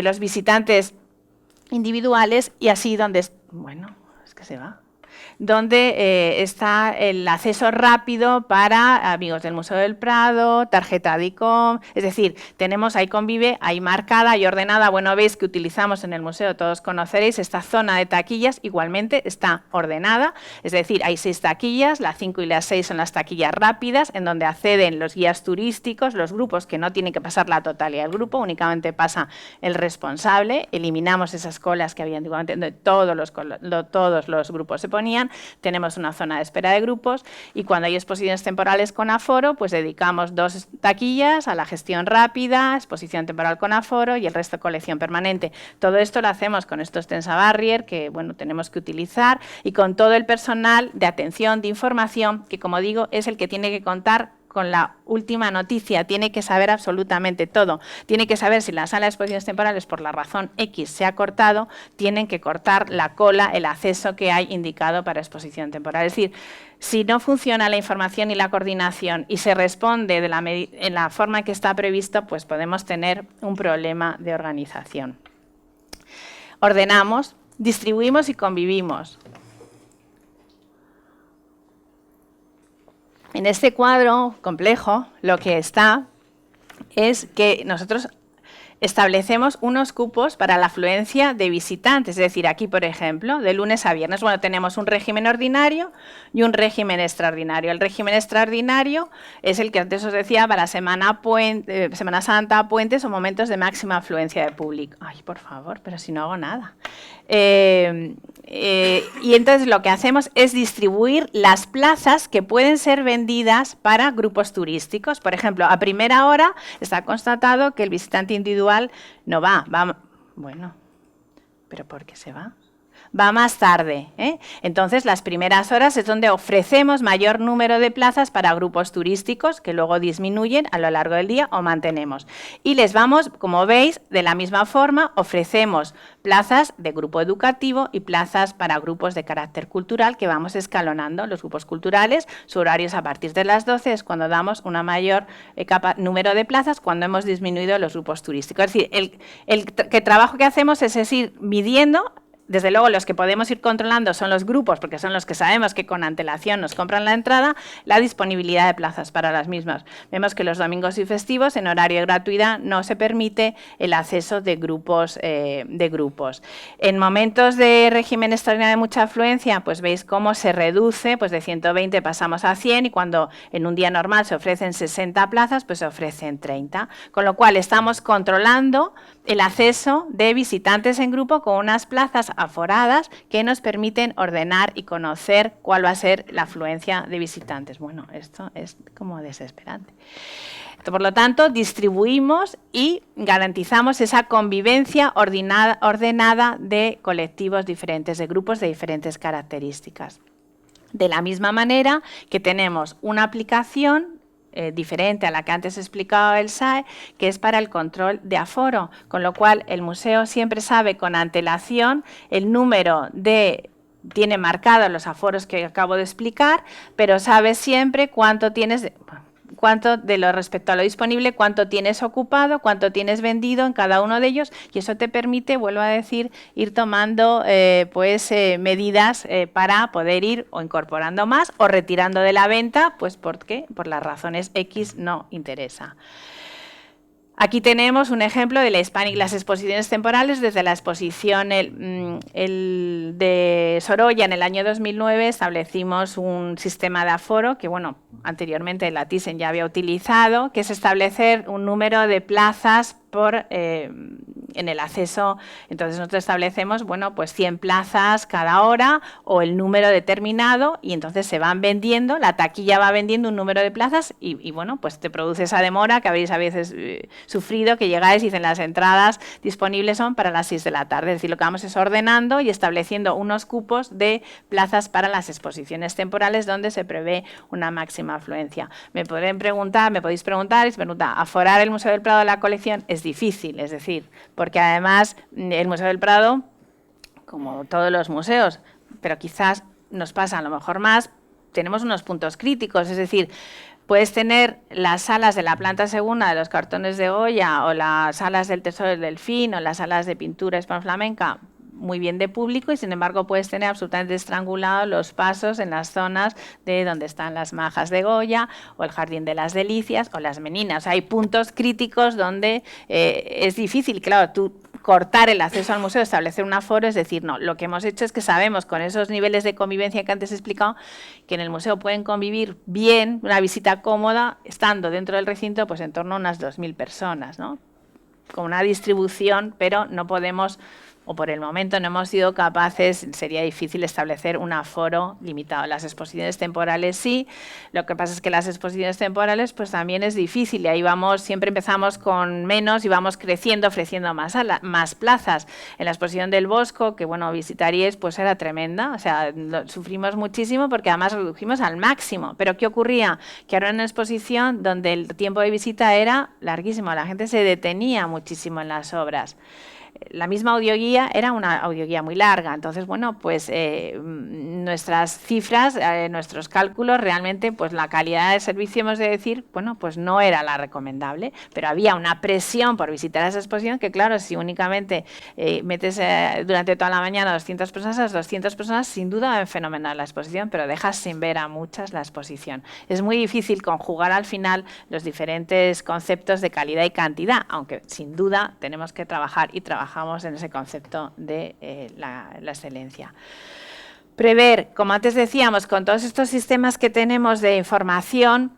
Los visitantes individuales, y así donde... Bueno, es que se va. Donde está el acceso rápido para amigos del Museo del Prado, tarjeta de ICOM, es decir, tenemos ahí convive, ahí marcada y ordenada. Bueno, veis que utilizamos en el museo, todos conoceréis, esta zona de taquillas igualmente está ordenada, es decir, hay 6 taquillas, las 5 y las 6 son las taquillas rápidas, en donde acceden los guías turísticos, los grupos que no tienen que pasar la totalidad del grupo, únicamente pasa el responsable, eliminamos esas colas que había antiguamente, donde todos los grupos se ponían. Tenemos una zona de espera de grupos, y cuando hay exposiciones temporales con aforo, pues dedicamos 2 taquillas a la gestión rápida, exposición temporal con aforo y el resto colección permanente. Todo esto lo hacemos con estos Tensa Barrier que, bueno, tenemos que utilizar, y con todo el personal de atención, de información, que, como digo, es el que tiene que contar con la última noticia, tiene que saber absolutamente todo, tiene que saber si la sala de exposiciones temporales por la razón X se ha cortado, tienen que cortar la cola, el acceso que hay indicado para exposición temporal. Es decir, si no funciona la información y la coordinación y se responde en la forma que está previsto, pues podemos tener un problema de organización. Ordenamos, distribuimos y convivimos. En este cuadro complejo, lo que está es que nosotros establecemos unos cupos para la afluencia de visitantes. Es decir, aquí, por ejemplo, de lunes a viernes, bueno, tenemos un régimen ordinario y un régimen extraordinario. El régimen extraordinario es el que antes os decía para Semana Santa, puentes o momentos de máxima afluencia de público. Ay, por favor, pero si no hago nada. Y entonces lo que hacemos es distribuir las plazas que pueden ser vendidas para grupos turísticos. Por ejemplo, a primera hora está constatado que el visitante individual no va. Bueno, ¿pero por qué se va? Va más tarde, ¿eh? Entonces, las primeras horas es donde ofrecemos mayor número de plazas para grupos turísticos que luego disminuyen a lo largo del día o mantenemos. Y les vamos, como veis, de la misma forma, ofrecemos plazas de grupo educativo y plazas para grupos de carácter cultural que vamos escalonando. Los grupos culturales, su horario es a partir de las 12, es cuando damos una mayor número de plazas, cuando hemos disminuido los grupos turísticos. Es decir, el trabajo que hacemos es ir midiendo. Desde luego, los que podemos ir controlando son los grupos, porque son los que sabemos que con antelación nos compran la entrada, la disponibilidad de plazas para las mismas. Vemos que los domingos y festivos, en horario de gratuidad, no se permite el acceso de grupos. En momentos de régimen extraordinario de mucha afluencia, pues veis cómo se reduce, pues de 120 pasamos a 100, y cuando en un día normal se ofrecen 60 plazas, pues se ofrecen 30. Con lo cual, estamos controlando el acceso de visitantes en grupo con unas plazas aforadas que nos permiten ordenar y conocer cuál va a ser la afluencia de visitantes. Bueno, esto es como desesperante. Por lo tanto, distribuimos y garantizamos esa convivencia ordenada de colectivos diferentes, de grupos de diferentes características. De la misma manera que tenemos una aplicación diferente a la que antes explicaba el SAE, que es para el control de aforo, con lo cual el museo siempre sabe con antelación el número tiene marcados los aforos que acabo de explicar, pero sabe siempre cuánto tienes cuánto de lo respecto a lo disponible, cuánto tienes ocupado, cuánto tienes vendido en cada uno de ellos, y eso te permite, vuelvo a decir, ir tomando medidas para poder ir o incorporando más o retirando de la venta, pues porque por las razones X no interesa. Aquí tenemos un ejemplo de la Hispanic, las exposiciones temporales. Desde la exposición de Sorolla en el año 2009 establecimos un sistema de aforo que, bueno, anteriormente la Thyssen ya había utilizado, que es establecer un número de plazas en el acceso. Entonces nosotros establecemos, bueno, pues 100 plazas cada hora o el número determinado, y entonces se van vendiendo, la taquilla va vendiendo un número de plazas y bueno, pues te produce esa demora que habéis a veces sufrido, que llegáis y dicen las entradas disponibles son para las 6 de la tarde. Es decir, lo que vamos es ordenando y estableciendo unos cupos de plazas para las exposiciones temporales donde se prevé una máxima afluencia. Me podéis preguntar, ¿aforar el Museo del Prado de la colección? Es difícil, es decir, porque además el Museo del Prado, como todos los museos, pero quizás nos pasa a lo mejor más, tenemos unos puntos críticos, es decir, puedes tener las salas de la planta segunda de los cartones de Goya o las salas del Tesoro del Delfín o las salas de pintura hispanoflamenca muy bien de público, y sin embargo puedes tener absolutamente estrangulados los pasos en las zonas de donde están las majas de Goya o el Jardín de las Delicias o las Meninas. O sea, hay puntos críticos donde es difícil, claro, tú cortar el acceso al museo, establecer un aforo, es decir, no, lo que hemos hecho es que sabemos con esos niveles de convivencia que antes he explicado, que en el museo pueden convivir bien, una visita cómoda, estando dentro del recinto pues en torno a unas 2.000 personas, ¿no? Con una distribución, pero no podemos, o por el momento no hemos sido capaces, sería difícil establecer un aforo limitado. Las exposiciones temporales sí, lo que pasa es que las exposiciones temporales pues también es difícil, y ahí vamos, siempre empezamos con menos y vamos creciendo, ofreciendo más plazas. En la exposición del Bosco, que bueno, visitaríais, pues era tremenda, o sea, sufrimos muchísimo porque además redujimos al máximo. Pero ¿qué ocurría? Que era una exposición donde el tiempo de visita era larguísimo, la gente se detenía muchísimo en las obras. La misma audioguía era una audioguía muy larga, entonces, bueno, pues nuestras cifras, nuestros cálculos, realmente, pues la calidad del servicio, hemos de decir, bueno, pues no era la recomendable, pero había una presión por visitar esa exposición que, claro, si únicamente metes durante toda la mañana 200 personas, esas 200 personas sin duda ven fenomenal la exposición, pero dejas sin ver a muchas la exposición. Es muy difícil conjugar al final los diferentes conceptos de calidad y cantidad, aunque sin duda tenemos que trabajar y trabajamos en ese concepto de la excelencia. Prever, como antes decíamos, con todos estos sistemas que tenemos de información,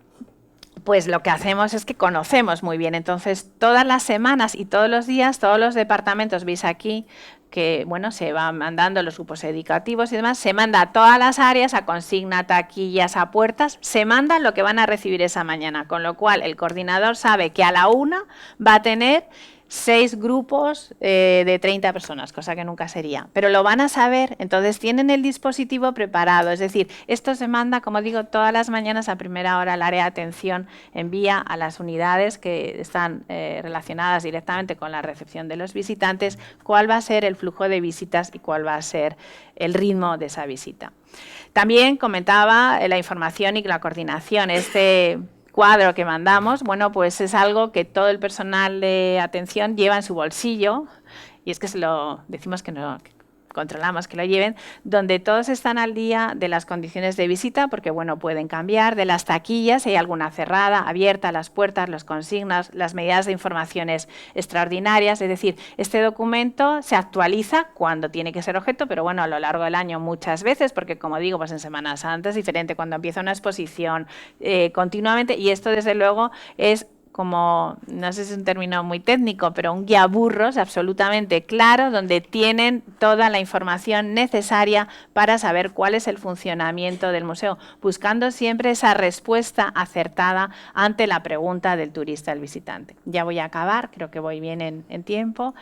pues lo que hacemos es que conocemos muy bien. Entonces, todas las semanas y todos los días, todos los departamentos, veis aquí, que bueno, se van mandando los grupos educativos y demás, se manda a todas las áreas, a consigna, taquillas, a puertas, se manda lo que van a recibir esa mañana, con lo cual el coordinador sabe que a la 1 va a tener 6 grupos de 30 personas, cosa que nunca sería, pero lo van a saber, entonces tienen el dispositivo preparado, es decir, esto se manda, como digo, todas las mañanas a primera hora. El área de atención envía a las unidades que están relacionadas directamente con la recepción de los visitantes cuál va a ser el flujo de visitas y cuál va a ser el ritmo de esa visita. También comentaba la información y la coordinación. Este cuadro que mandamos, bueno, pues es algo que todo el personal de atención lleva en su bolsillo, y es que se lo decimos que no, que controlamos que lo lleven, donde todos están al día de las condiciones de visita, porque bueno, pueden cambiar, de las taquillas, si hay alguna cerrada, abierta, las puertas, las consignas, las medidas de informaciones extraordinarias, es decir, este documento se actualiza cuando tiene que ser objeto, pero bueno, a lo largo del año muchas veces, porque como digo, pues en Semana Santa es diferente, cuando empieza una exposición continuamente, y esto desde luego es como, no sé si es un término muy técnico, pero un guía burros absolutamente claro, donde tienen toda la información necesaria para saber cuál es el funcionamiento del museo, buscando siempre esa respuesta acertada ante la pregunta del turista, el visitante. Ya voy a acabar, creo que voy bien en tiempo.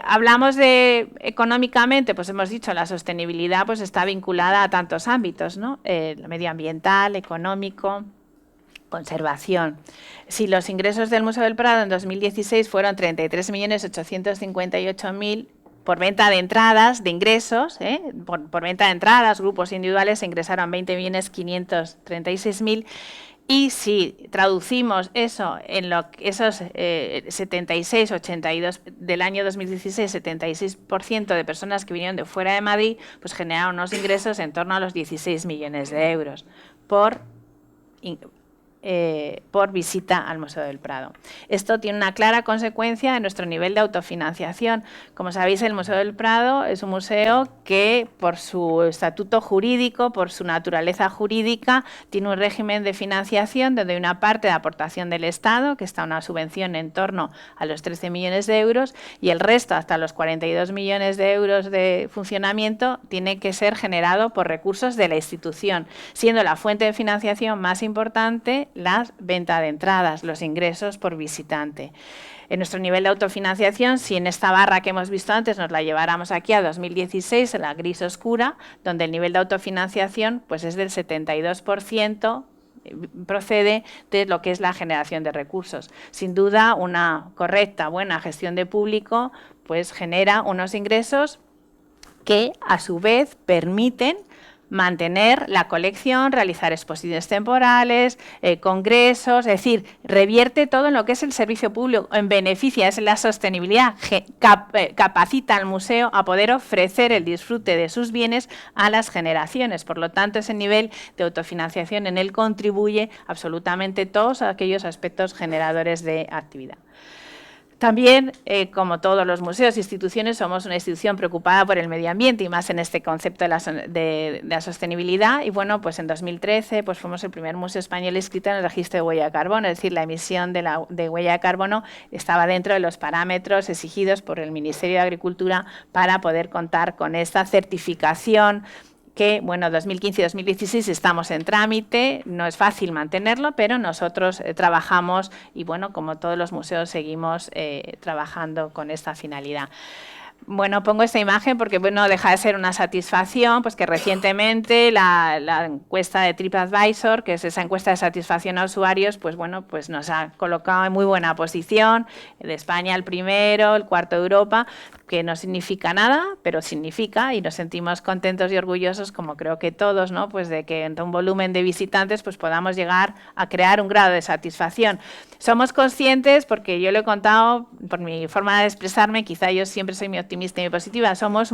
Hablamos de económicamente, pues hemos dicho, la sostenibilidad pues está vinculada a tantos ámbitos, ¿no? Medioambiental, económico, conservación. Si los ingresos del Museo del Prado en 2016 fueron 33.858.000 por venta de entradas, de ingresos, por venta de entradas, grupos individuales se ingresaron 20.536.000, y si traducimos eso en esos 76, 82 del año 2016, 76% de personas que vinieron de fuera de Madrid, pues generaron unos ingresos en torno a los 16 millones de euros por visita al Museo del Prado. Esto tiene una clara consecuencia en nuestro nivel de autofinanciación. Como sabéis, el Museo del Prado es un museo que, por su estatuto jurídico, por su naturaleza jurídica, tiene un régimen de financiación donde hay una parte de aportación del Estado, que está una subvención en torno a los 13 millones de euros, y el resto, hasta los 42 millones de euros de funcionamiento, tiene que ser generado por recursos de la institución, siendo la fuente de financiación más importante la venta de entradas, los ingresos por visitante. En nuestro nivel de autofinanciación, si en esta barra que hemos visto antes nos la lleváramos aquí a 2016, en la gris oscura, donde el nivel de autofinanciación pues es del 72%, procede de lo que es la generación de recursos. Sin duda, una correcta, buena gestión de público pues genera unos ingresos que a su vez permiten mantener la colección, realizar exposiciones temporales, congresos, es decir, revierte todo en lo que es el servicio público, en beneficia, es la sostenibilidad, capacita al museo a poder ofrecer el disfrute de sus bienes a las generaciones. Por lo tanto, ese nivel de autofinanciación en él contribuye absolutamente todos aquellos aspectos generadores de actividad. También, como todos los museos e instituciones, somos una institución preocupada por el medio ambiente y más en este concepto de la sostenibilidad. Y bueno, pues en 2013 pues fuimos el primer museo español inscrito en el registro de huella de carbono, es decir, la emisión de huella de carbono estaba dentro de los parámetros exigidos por el Ministerio de Agricultura para poder contar con esta certificación que, bueno, 2015 y 2016 estamos en trámite, no es fácil mantenerlo, pero nosotros trabajamos y, bueno, como todos los museos, seguimos trabajando con esta finalidad. Bueno, pongo esta imagen porque no deja de ser una satisfacción, pues que recientemente la encuesta de TripAdvisor, que es esa encuesta de satisfacción a usuarios, pues bueno, pues nos ha colocado en muy buena posición, de España el primero, el cuarto de Europa, que no significa nada, pero significa, y nos sentimos contentos y orgullosos, como creo que todos, ¿no? Pues de que entre un volumen de visitantes pues podamos llegar a crear un grado de satisfacción. Somos conscientes, porque yo lo he contado por mi forma de expresarme, quizá yo siempre soy muy optimista y muy positiva, somos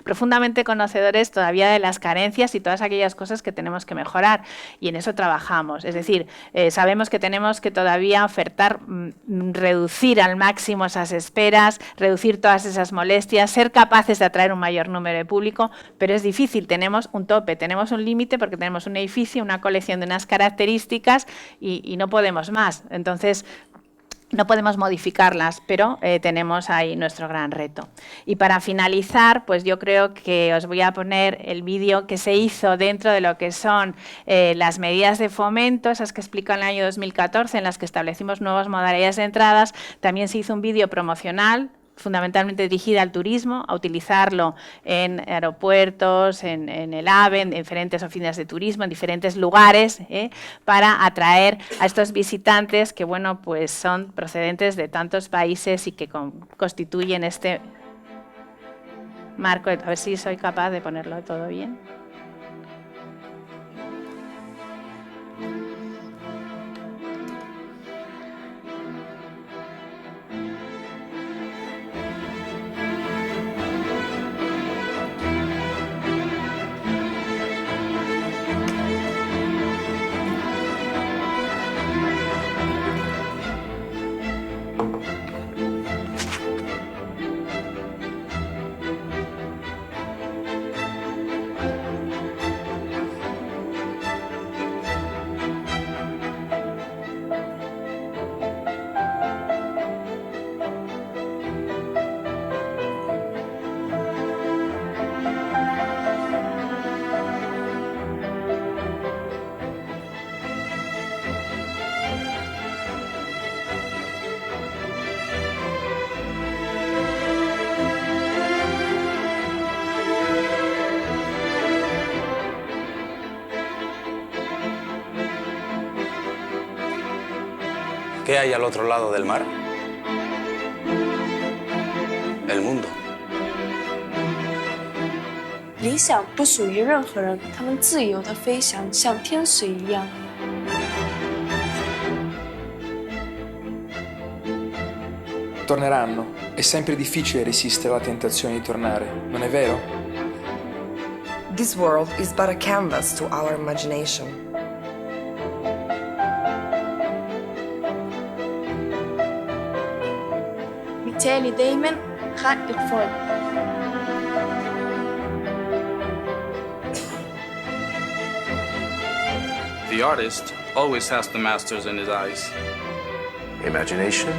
profundamente conocedores todavía de las carencias y todas aquellas cosas que tenemos que mejorar, y en eso trabajamos. Es decir, sabemos que tenemos que todavía ofertar, reducir al máximo esas esperas, reducir todas esas molestias, ser capaces de atraer un mayor número de público, pero es difícil, tenemos un tope, tenemos un límite porque tenemos un edificio, una colección de unas características y no podemos más. Entonces, no podemos modificarlas, pero tenemos ahí nuestro gran reto. Y para finalizar, pues yo creo que os voy a poner el vídeo que se hizo dentro de lo que son las medidas de fomento, esas que explico en el año 2014, en las que establecimos nuevas modalidades de entradas. También se hizo un vídeo promocional, fundamentalmente dirigida al turismo, a utilizarlo en aeropuertos, en el AVE, en diferentes oficinas de turismo, en diferentes lugares, para atraer a estos visitantes que, bueno, pues son procedentes de tantos países y que constituyen este marco. A ver si soy capaz de ponerlo todo bien. ¿Qué hay al otro lado del mar? El mundo. 理想不属于任何人，他们自由地飞翔，像天使一样。Torneranno. È sempre difficile resistere alla tentazione di tornare, non è vero? This world is but a canvas to our imagination. بالتالي دايما خلق الفل. The artist always has the masters in his eyes. Imagination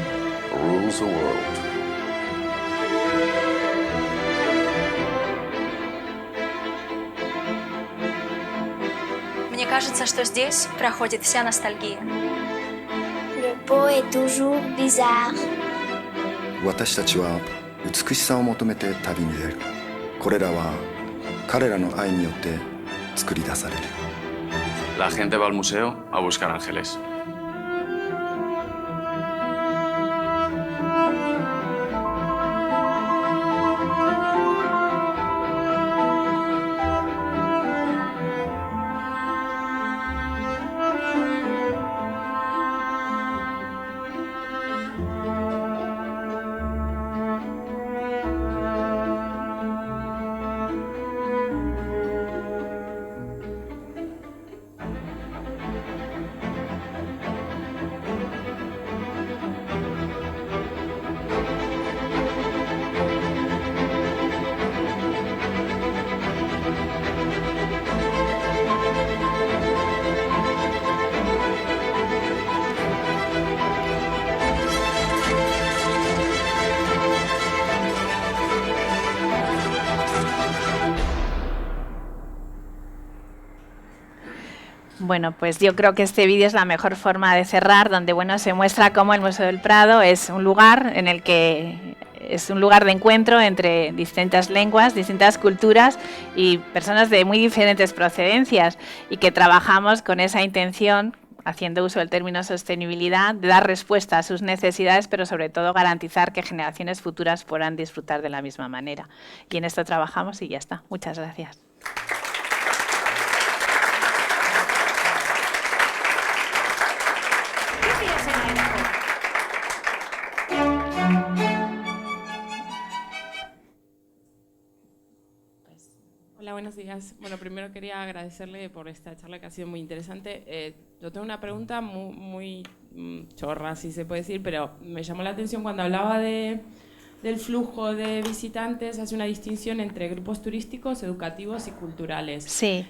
rules the world. Мне кажется, что здесь проходит вся ностальгия. Le beau est toujours bizarre. 私たちは美しさを求めて旅に出る。これらは彼らの愛によって作り出される。La gente va al museo a buscar ángeles. Bueno, pues yo creo que este vídeo es la mejor forma de cerrar, donde bueno, se muestra cómo el Museo del Prado es un lugar en el que es un lugar de encuentro entre distintas lenguas, distintas culturas y personas de muy diferentes procedencias, y que trabajamos con esa intención, haciendo uso del término sostenibilidad, de dar respuesta a sus necesidades, pero sobre todo garantizar que generaciones futuras puedan disfrutar de la misma manera. Y en esto trabajamos y ya está. Muchas gracias. Hola, buenos días. Bueno, primero quería agradecerle por esta charla que ha sido muy interesante. Yo tengo una pregunta muy chorra, si se puede decir, pero me llamó la atención cuando hablaba del flujo de visitantes, hace una distinción entre grupos turísticos, educativos y culturales. Sí.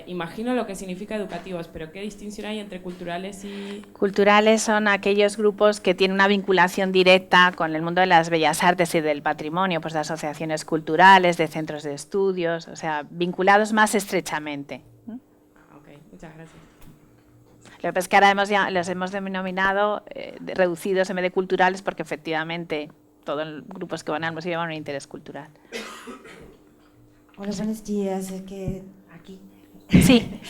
Imagino lo que significa educativos, pero ¿qué distinción hay entre culturales y...? Culturales son aquellos grupos que tienen una vinculación directa con el mundo de las bellas artes y del patrimonio, pues de asociaciones culturales, de centros de estudios, o sea, vinculados más estrechamente. Ok, muchas gracias. Lo que pasa es que ahora los hemos denominado reducidos en vez de culturales, porque efectivamente todos los grupos que van al museo llevan un interés cultural. Hola, buenos días. Es que aquí. Sí.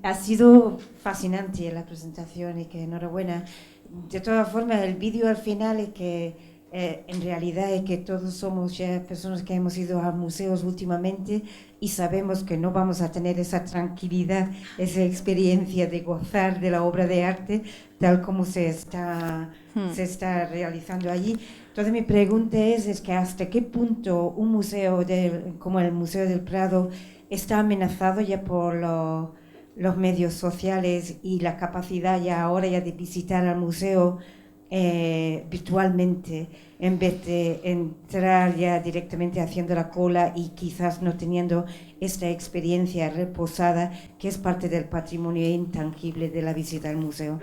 Ha sido fascinante la presentación y que enhorabuena. De todas formas, el vídeo al final es que en realidad es que todos somos ya personas que hemos ido a museos últimamente y sabemos que no vamos a tener esa tranquilidad, esa experiencia de gozar de la obra de arte tal como se está realizando allí. Entonces mi pregunta es que hasta qué punto un museo como el Museo del Prado está amenazado ya por los medios sociales y la capacidad ya ahora ya de visitar al museo virtualmente, en vez de entrar ya directamente haciendo la cola y quizás no teniendo esta experiencia reposada que es parte del patrimonio intangible de la visita al museo.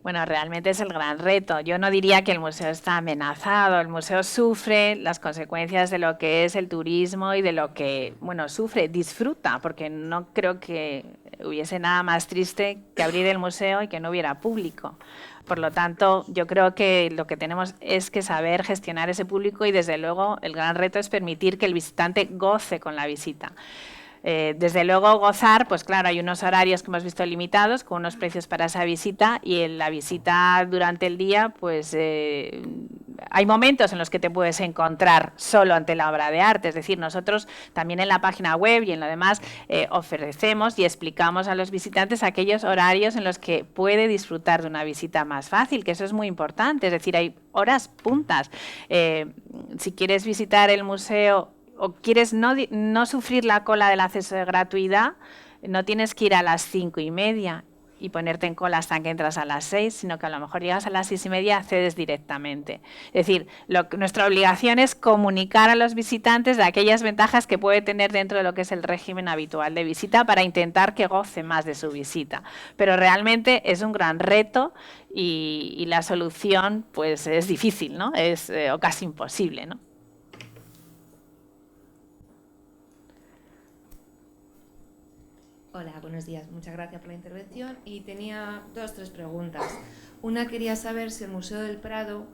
Bueno, realmente es el gran reto. Yo no diría que el museo está amenazado. El museo sufre las consecuencias de lo que es el turismo y de lo que, bueno, sufre, disfruta, porque no creo que hubiese nada más triste que abrir el museo y que no hubiera público. Por lo tanto, yo creo que lo que tenemos es que saber gestionar ese público y, desde luego, el gran reto es permitir que el visitante goce con la visita. Desde luego, gozar, pues claro, hay unos horarios que hemos visto limitados, con unos precios para esa visita, y en la visita durante el día, pues hay momentos en los que te puedes encontrar solo ante la obra de arte. Es decir, nosotros también en la página web y en lo demás ofrecemos y explicamos a los visitantes aquellos horarios en los que puede disfrutar de una visita más fácil, que eso es muy importante. Es decir, hay horas puntas. Si quieres visitar el museo o quieres no sufrir la cola del acceso de gratuidad, no tienes que ir a las 5:30 y ponerte en cola hasta que entras a las 6, sino que a lo mejor llegas a las 6:30 y accedes directamente. Es decir, nuestra obligación es comunicar a los visitantes de aquellas ventajas que puede tener dentro de lo que es el régimen habitual de visita para intentar que goce más de su visita. Pero realmente es un gran reto y la solución pues es difícil, ¿no? O casi imposible, ¿no? Hola, buenos días. Muchas gracias por la intervención y tenía 2 o 3 preguntas. Una, quería saber si el Museo del Prado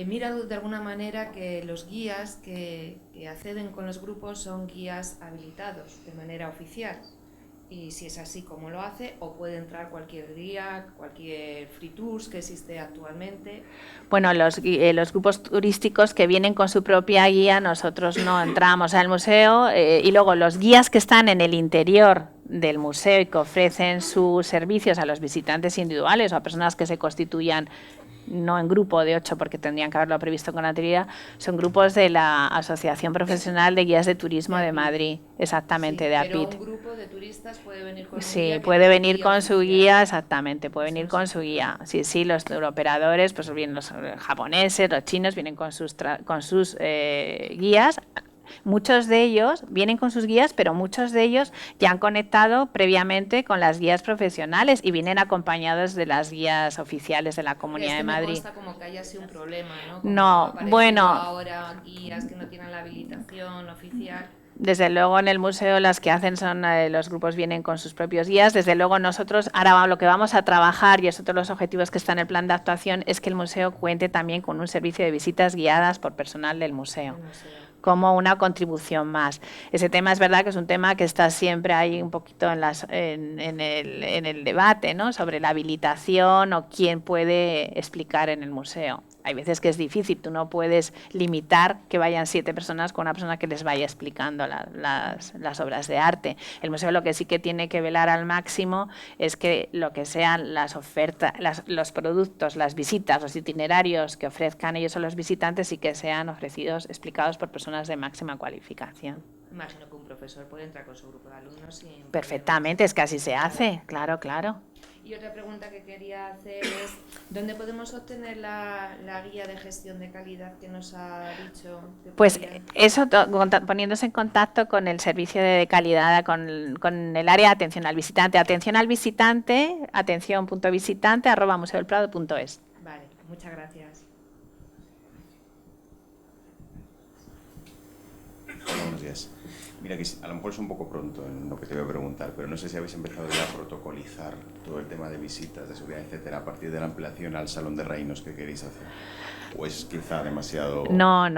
mira de alguna manera que los guías que acceden con los grupos son guías habilitados de manera oficial, y si es así, ¿cómo lo hace? ¿O puede entrar cualquier guía, cualquier free tours que existe actualmente? Bueno, los grupos turísticos que vienen con su propia guía, nosotros no entramos al museo, y luego los guías que están en el interior del museo y que ofrecen sus servicios a los visitantes individuales o a personas que se constituyan no en grupo de 8 porque tendrían que haberlo previsto con anterioridad, son grupos de la Asociación Profesional de Guías de Turismo de Madrid, exactamente, sí, de APIT. Pero un grupo de turistas puede venir con su guía. Sí, guía, puede venir con su guía, exactamente, puede venir con su guía. Sí, los turoperadores, pues bien los japoneses, los chinos vienen con sus guías. Muchos de ellos vienen con sus guías, pero muchos de ellos ya han conectado previamente con las guías profesionales y vienen acompañados de las guías oficiales de la Comunidad de Madrid. Me consta como que haya sido un problema, ¿no? Como no, bueno. Ahora guías que no tienen la habilitación oficial. Desde luego en el museo las que hacen son, los grupos vienen con sus propios guías. Desde luego nosotros ahora lo que vamos a trabajar, y es otro de los objetivos que está en el plan de actuación, es que el museo cuente también con un servicio de visitas guiadas por personal del museo, como una contribución más. Ese tema es verdad que es un tema que está siempre ahí un poquito en el debate, ¿no? Sobre la habilitación o quién puede explicar en el museo. Hay veces que es difícil, tú no puedes limitar que vayan 7 personas con una persona que les vaya explicando las obras de arte. El museo lo que sí que tiene que velar al máximo es que lo que sean las ofertas, los productos, las visitas, los itinerarios que ofrezcan ellos a los visitantes sí que sean ofrecidos, explicados por personas de máxima cualificación. Imagino que un profesor puede entrar con su grupo de alumnos sin Perfectamente, es que así se hace, claro, claro. Y otra pregunta que quería hacer es, ¿dónde podemos obtener la guía de gestión de calidad que nos ha dicho? Pues eso, poniéndose en contacto con el servicio de calidad, con el área de atención al visitante. Atención al visitante, atención.visitante@museodelprado.es. Vale, muchas gracias. Buenos días. Mira, que a lo mejor es un poco pronto en lo que te voy a preguntar, pero no sé si habéis empezado ya a protocolizar todo el tema de visitas, de seguridad, etcétera, a partir de la ampliación al Salón de Reinos que queréis hacer. ¿O es quizá demasiado...? No.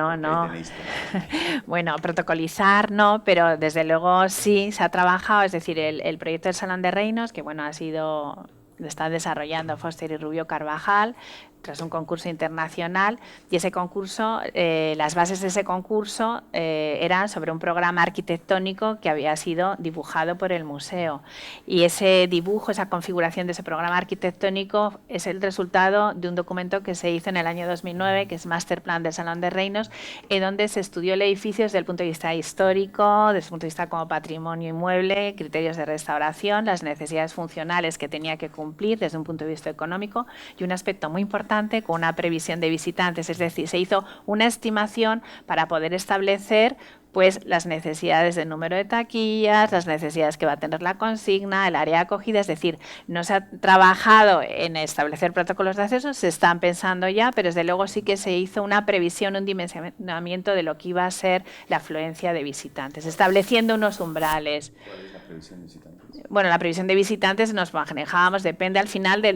Bueno, protocolizar no, pero desde luego sí se ha trabajado, es decir, el proyecto del Salón de Reinos, que bueno, lo está desarrollando Foster y Rubio Carvajal, tras un concurso internacional, y ese concurso, las bases de ese concurso eran sobre un programa arquitectónico que había sido dibujado por el museo, y ese dibujo, esa configuración de ese programa arquitectónico es el resultado de un documento que se hizo en el año 2009, que es Master Plan del Salón de Reinos, en donde se estudió el edificio desde el punto de vista histórico, desde el punto de vista como patrimonio inmueble, criterios de restauración, las necesidades funcionales que tenía que cumplir desde un punto de vista económico, y un aspecto muy importante, con una previsión de visitantes, es decir, se hizo una estimación para poder establecer pues las necesidades de número de taquillas, las necesidades que va a tener la consigna, el área de acogida, es decir, no se ha trabajado en establecer protocolos de acceso, se están pensando ya, pero desde luego sí que se hizo una previsión, un dimensionamiento de lo que iba a ser la afluencia de visitantes, estableciendo unos umbrales. ¿Cuál es la previsión de visitantes? Bueno, la previsión de visitantes nos manejábamos, depende al final de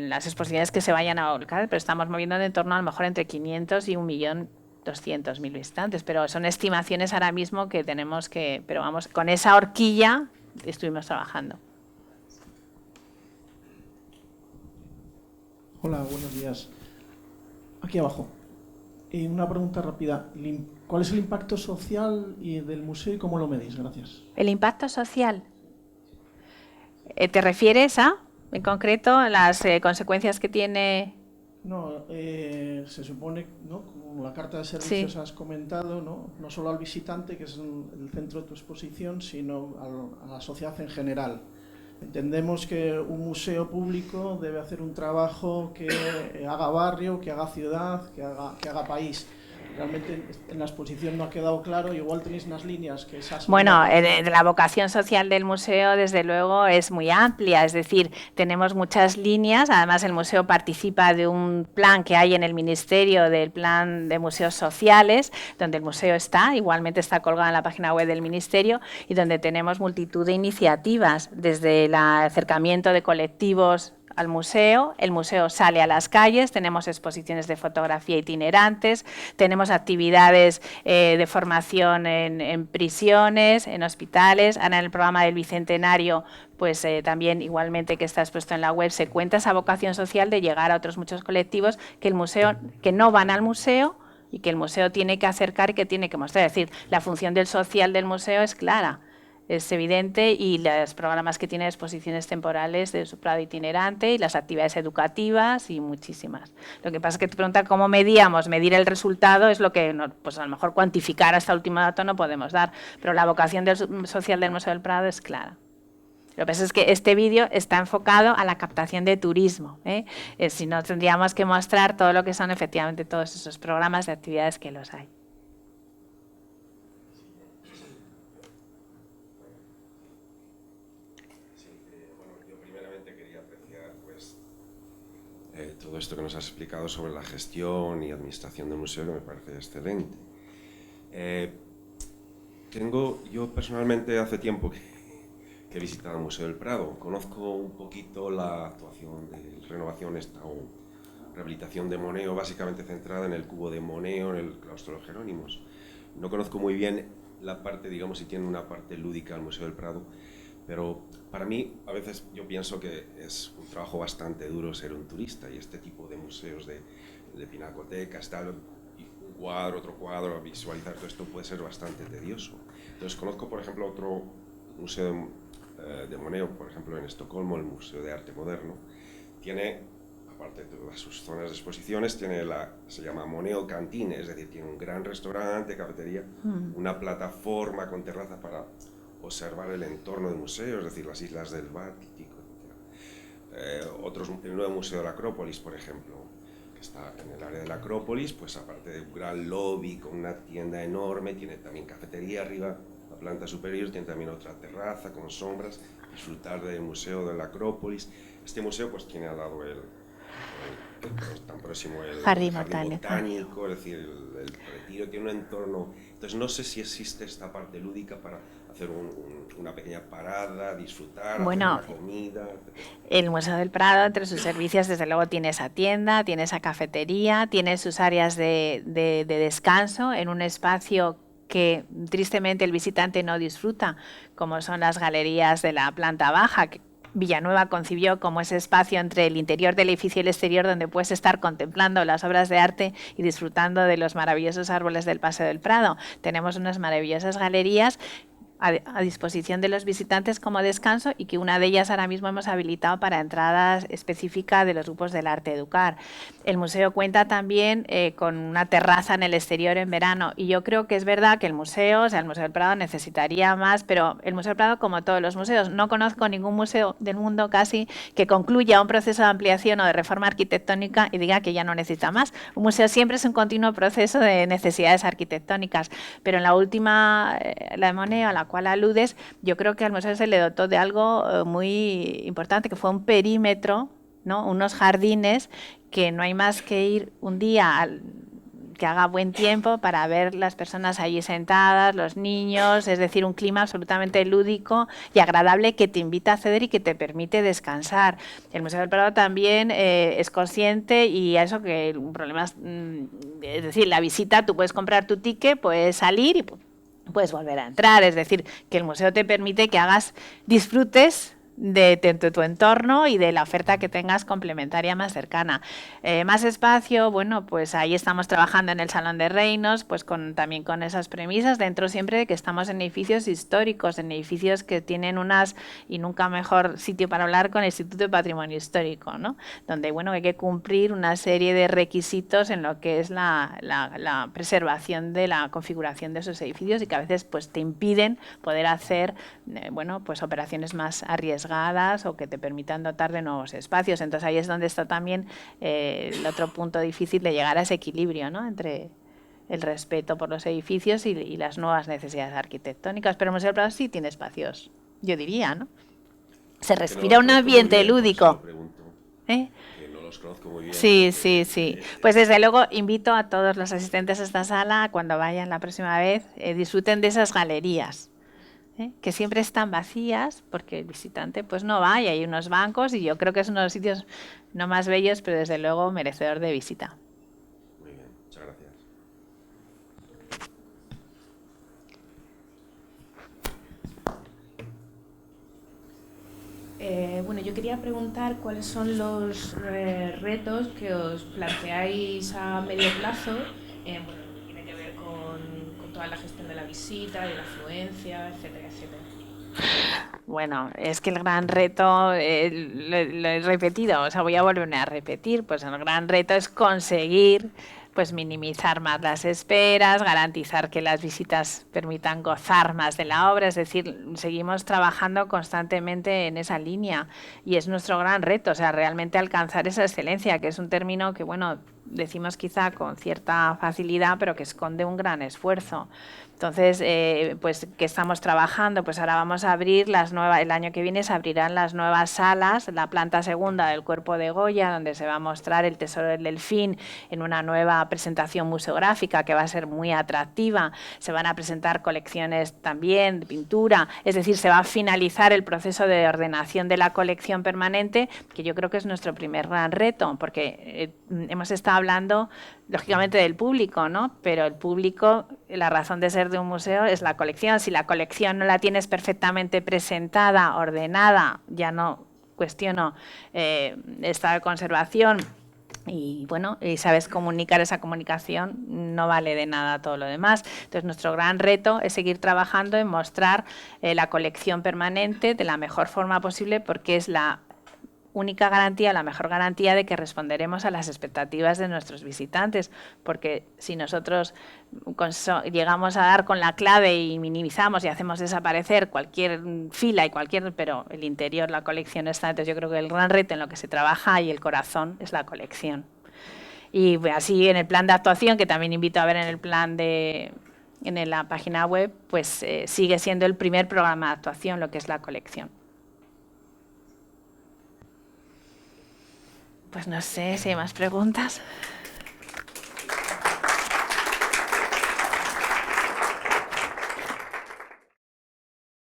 las exposiciones que se vayan a volcar, pero estamos moviendo en torno a lo mejor entre 500 y 1.200.000 visitantes, pero son estimaciones ahora mismo que tenemos que, pero vamos, con esa horquilla estuvimos trabajando. Hola, buenos días. Aquí abajo. Una pregunta rápida. ¿Cuál es el impacto social del museo y cómo lo medís? Gracias. ¿El impacto social? ¿Te refieres a, en concreto, las consecuencias que tiene? No, se supone, ¿no?, como la carta de servicios Sí. has comentado, no solo al visitante, que es el centro de tu exposición, sino a la sociedad en general. Entendemos que un museo público debe hacer un trabajo que haga barrio, que haga ciudad, que haga país. Realmente en la exposición no ha quedado claro, igual tenéis unas líneas que esas... Bueno, la vocación social del museo desde luego es muy amplia, es decir, tenemos muchas líneas, además el museo participa de un plan que hay en el Ministerio, del Plan de Museos Sociales, donde el museo está, igualmente está colgado en la página web del Ministerio, y donde tenemos multitud de iniciativas, desde el acercamiento de colectivos al museo, el museo sale a las calles, tenemos exposiciones de fotografía itinerantes, tenemos actividades de formación en prisiones, en hospitales, ahora en el programa del Bicentenario, pues también igualmente que está expuesto en la web, se cuenta esa vocación social de llegar a otros muchos colectivos que el museo, que no van al museo y que el museo tiene que acercar y que tiene que mostrar. Es decir, la función del social del museo es clara, es evidente, y los programas que tiene, exposiciones temporales de su Prado itinerante y las actividades educativas y muchísimas. Lo que pasa es que te pregunta cómo medíamos, medir el resultado es lo que, pues a lo mejor cuantificar hasta el último dato no podemos dar, pero la vocación social del Museo del Prado es clara. Lo que pasa es que este vídeo está enfocado a la captación de turismo, si no tendríamos que mostrar todo lo que son efectivamente todos esos programas de actividades que los hay. Todo esto que nos has explicado sobre la gestión y administración del museo, que me parece excelente. Yo personalmente hace tiempo que he visitado el Museo del Prado. Conozco un poquito la actuación de renovación o rehabilitación de Moneo, básicamente centrada en el cubo de Moneo, en el claustro de los Jerónimos. No conozco muy bien la parte, digamos, si tiene una parte lúdica el Museo del Prado, pero para mí a veces yo pienso que es un trabajo bastante duro ser un turista, y este tipo de museos de pinacotecas, tal, un cuadro, otro cuadro, visualizar todo esto puede ser bastante tedioso. Entonces conozco, por ejemplo, otro museo de Moneo, por ejemplo en Estocolmo, el Museo de Arte Moderno. Tiene, aparte de todas sus zonas de exposiciones, se llama Moneo Cantine, es decir, tiene un gran restaurante, cafetería, una plataforma con terraza para observar el entorno del museo, es decir, las islas del Báltico, etc. El nuevo Museo de la Acrópolis, por ejemplo, que está en el área de la Acrópolis, pues aparte de un gran lobby con una tienda enorme, tiene también cafetería arriba, la planta superior, tiene también otra terraza con sombras, disfrutar del Museo de la Acrópolis. Este museo pues tiene al lado tan próximo el Jardín botánico, es decir, el retiro, tiene un entorno. Entonces no sé si existe esta parte lúdica para hacer una pequeña parada, disfrutar, bueno, hacer una comida, etc. El Museo del Prado, entre sus servicios, desde luego tiene esa tienda, tiene esa cafetería, tiene sus áreas de descanso en un espacio que tristemente el visitante no disfruta, como son las galerías de la planta baja, que Villanueva concibió como ese espacio entre el interior del edificio y el exterior, donde puedes estar contemplando las obras de arte y disfrutando de los maravillosos árboles del Paseo del Prado. Tenemos unas maravillosas galerías a disposición de los visitantes como descanso, y que una de ellas ahora mismo hemos habilitado para entradas específicas de los grupos del Arte Educar. El museo cuenta también con una terraza en el exterior en verano, y yo creo que es verdad que el Museo del Prado necesitaría más, pero el Museo del Prado, como todos los museos, no conozco ningún museo del mundo casi que concluya un proceso de ampliación o de reforma arquitectónica y diga que ya no necesita más. Un museo siempre es un continuo proceso de necesidades arquitectónicas, pero en la última, la de Moneo, a la cual aludes, yo creo que al museo se le dotó de algo muy importante, que fue un perímetro, ¿no? Unos jardines que no hay más que ir un día que haga buen tiempo para ver las personas allí sentadas, los niños, es decir, un clima absolutamente lúdico y agradable que te invita a acceder y que te permite descansar. El Museo del Prado también es consciente, y a eso que un problema es decir, la visita, tú puedes comprar tu ticket, puedes salir y puedes volver a entrar, es decir, que el museo te permite que disfrutes de tu entorno y de la oferta que tengas complementaria más cercana. Más espacio, bueno, pues ahí estamos trabajando en el Salón de Reinos, pues también con esas premisas, dentro siempre de que estamos en edificios históricos, en edificios que tienen y nunca mejor sitio para hablar con el Instituto de Patrimonio Histórico, ¿no? Donde, bueno, hay que cumplir una serie de requisitos en lo que es la preservación de la configuración de esos edificios, y que a veces pues te impiden poder hacer, bueno, pues operaciones más arriesgadas o que te permitan dotar de nuevos espacios. Entonces ahí es donde está también el otro punto difícil de llegar a ese equilibrio, ¿no? Entre el respeto por los edificios y las nuevas necesidades arquitectónicas. Pero el Museo del Prado sí tiene espacios, yo diría, ¿no? Se respira un ambiente lúdico. Que no los conozco muy bien. Sí. Pues desde luego invito a todos los asistentes a esta sala, cuando vayan la próxima vez, disfruten de esas galerías, que siempre están vacías porque el visitante pues no va, y hay unos bancos, y yo creo que es uno de los sitios no más bellos, pero desde luego merecedor de visita. Muy bien, muchas gracias. Bueno, yo quería preguntar cuáles son los retos que os planteáis a medio plazo, bueno, tiene que ver con toda la gestión de la visita, de la afluencia, etcétera, etcétera. Bueno, es que el gran reto, lo he repetido, o sea, voy a volverme a repetir, pues el gran reto es conseguir pues minimizar más las esperas, garantizar que las visitas permitan gozar más de la obra, es decir, seguimos trabajando constantemente en esa línea, y es nuestro gran reto, o sea, realmente alcanzar esa excelencia, que es un término que, bueno, decimos quizá con cierta facilidad, pero que esconde un gran esfuerzo. Entonces, pues, ¿qué estamos trabajando? Pues ahora vamos a abrir el año que viene se abrirán las nuevas salas, la planta segunda del Cuerpo de Goya, donde se va a mostrar El Tesoro del Delfín en una nueva presentación museográfica que va a ser muy atractiva. Se van a presentar colecciones también de pintura, es decir, se va a finalizar el proceso de ordenación de la colección permanente, que yo creo que es nuestro primer gran reto, porque hemos estado hablando, lógicamente, del público, ¿no? Pero el público, la razón de ser de un museo es la colección. Si la colección no la tienes perfectamente presentada, ordenada, ya no cuestiono estado de conservación, y bueno, y sabes comunicar esa comunicación, no vale de nada todo lo demás. Entonces, nuestro gran reto es seguir trabajando en mostrar la colección permanente de la mejor forma posible, porque es la única garantía, la mejor garantía de que responderemos a las expectativas de nuestros visitantes, porque si nosotros llegamos a dar con la clave y minimizamos y hacemos desaparecer cualquier fila y pero el interior, la colección está. Entonces yo creo que el gran reto en lo que se trabaja y el corazón es la colección. Y así en el plan de actuación, que también invito a ver en el plan en la página web, pues sigue siendo el primer programa de actuación lo que es la colección. Pues no sé si hay más preguntas.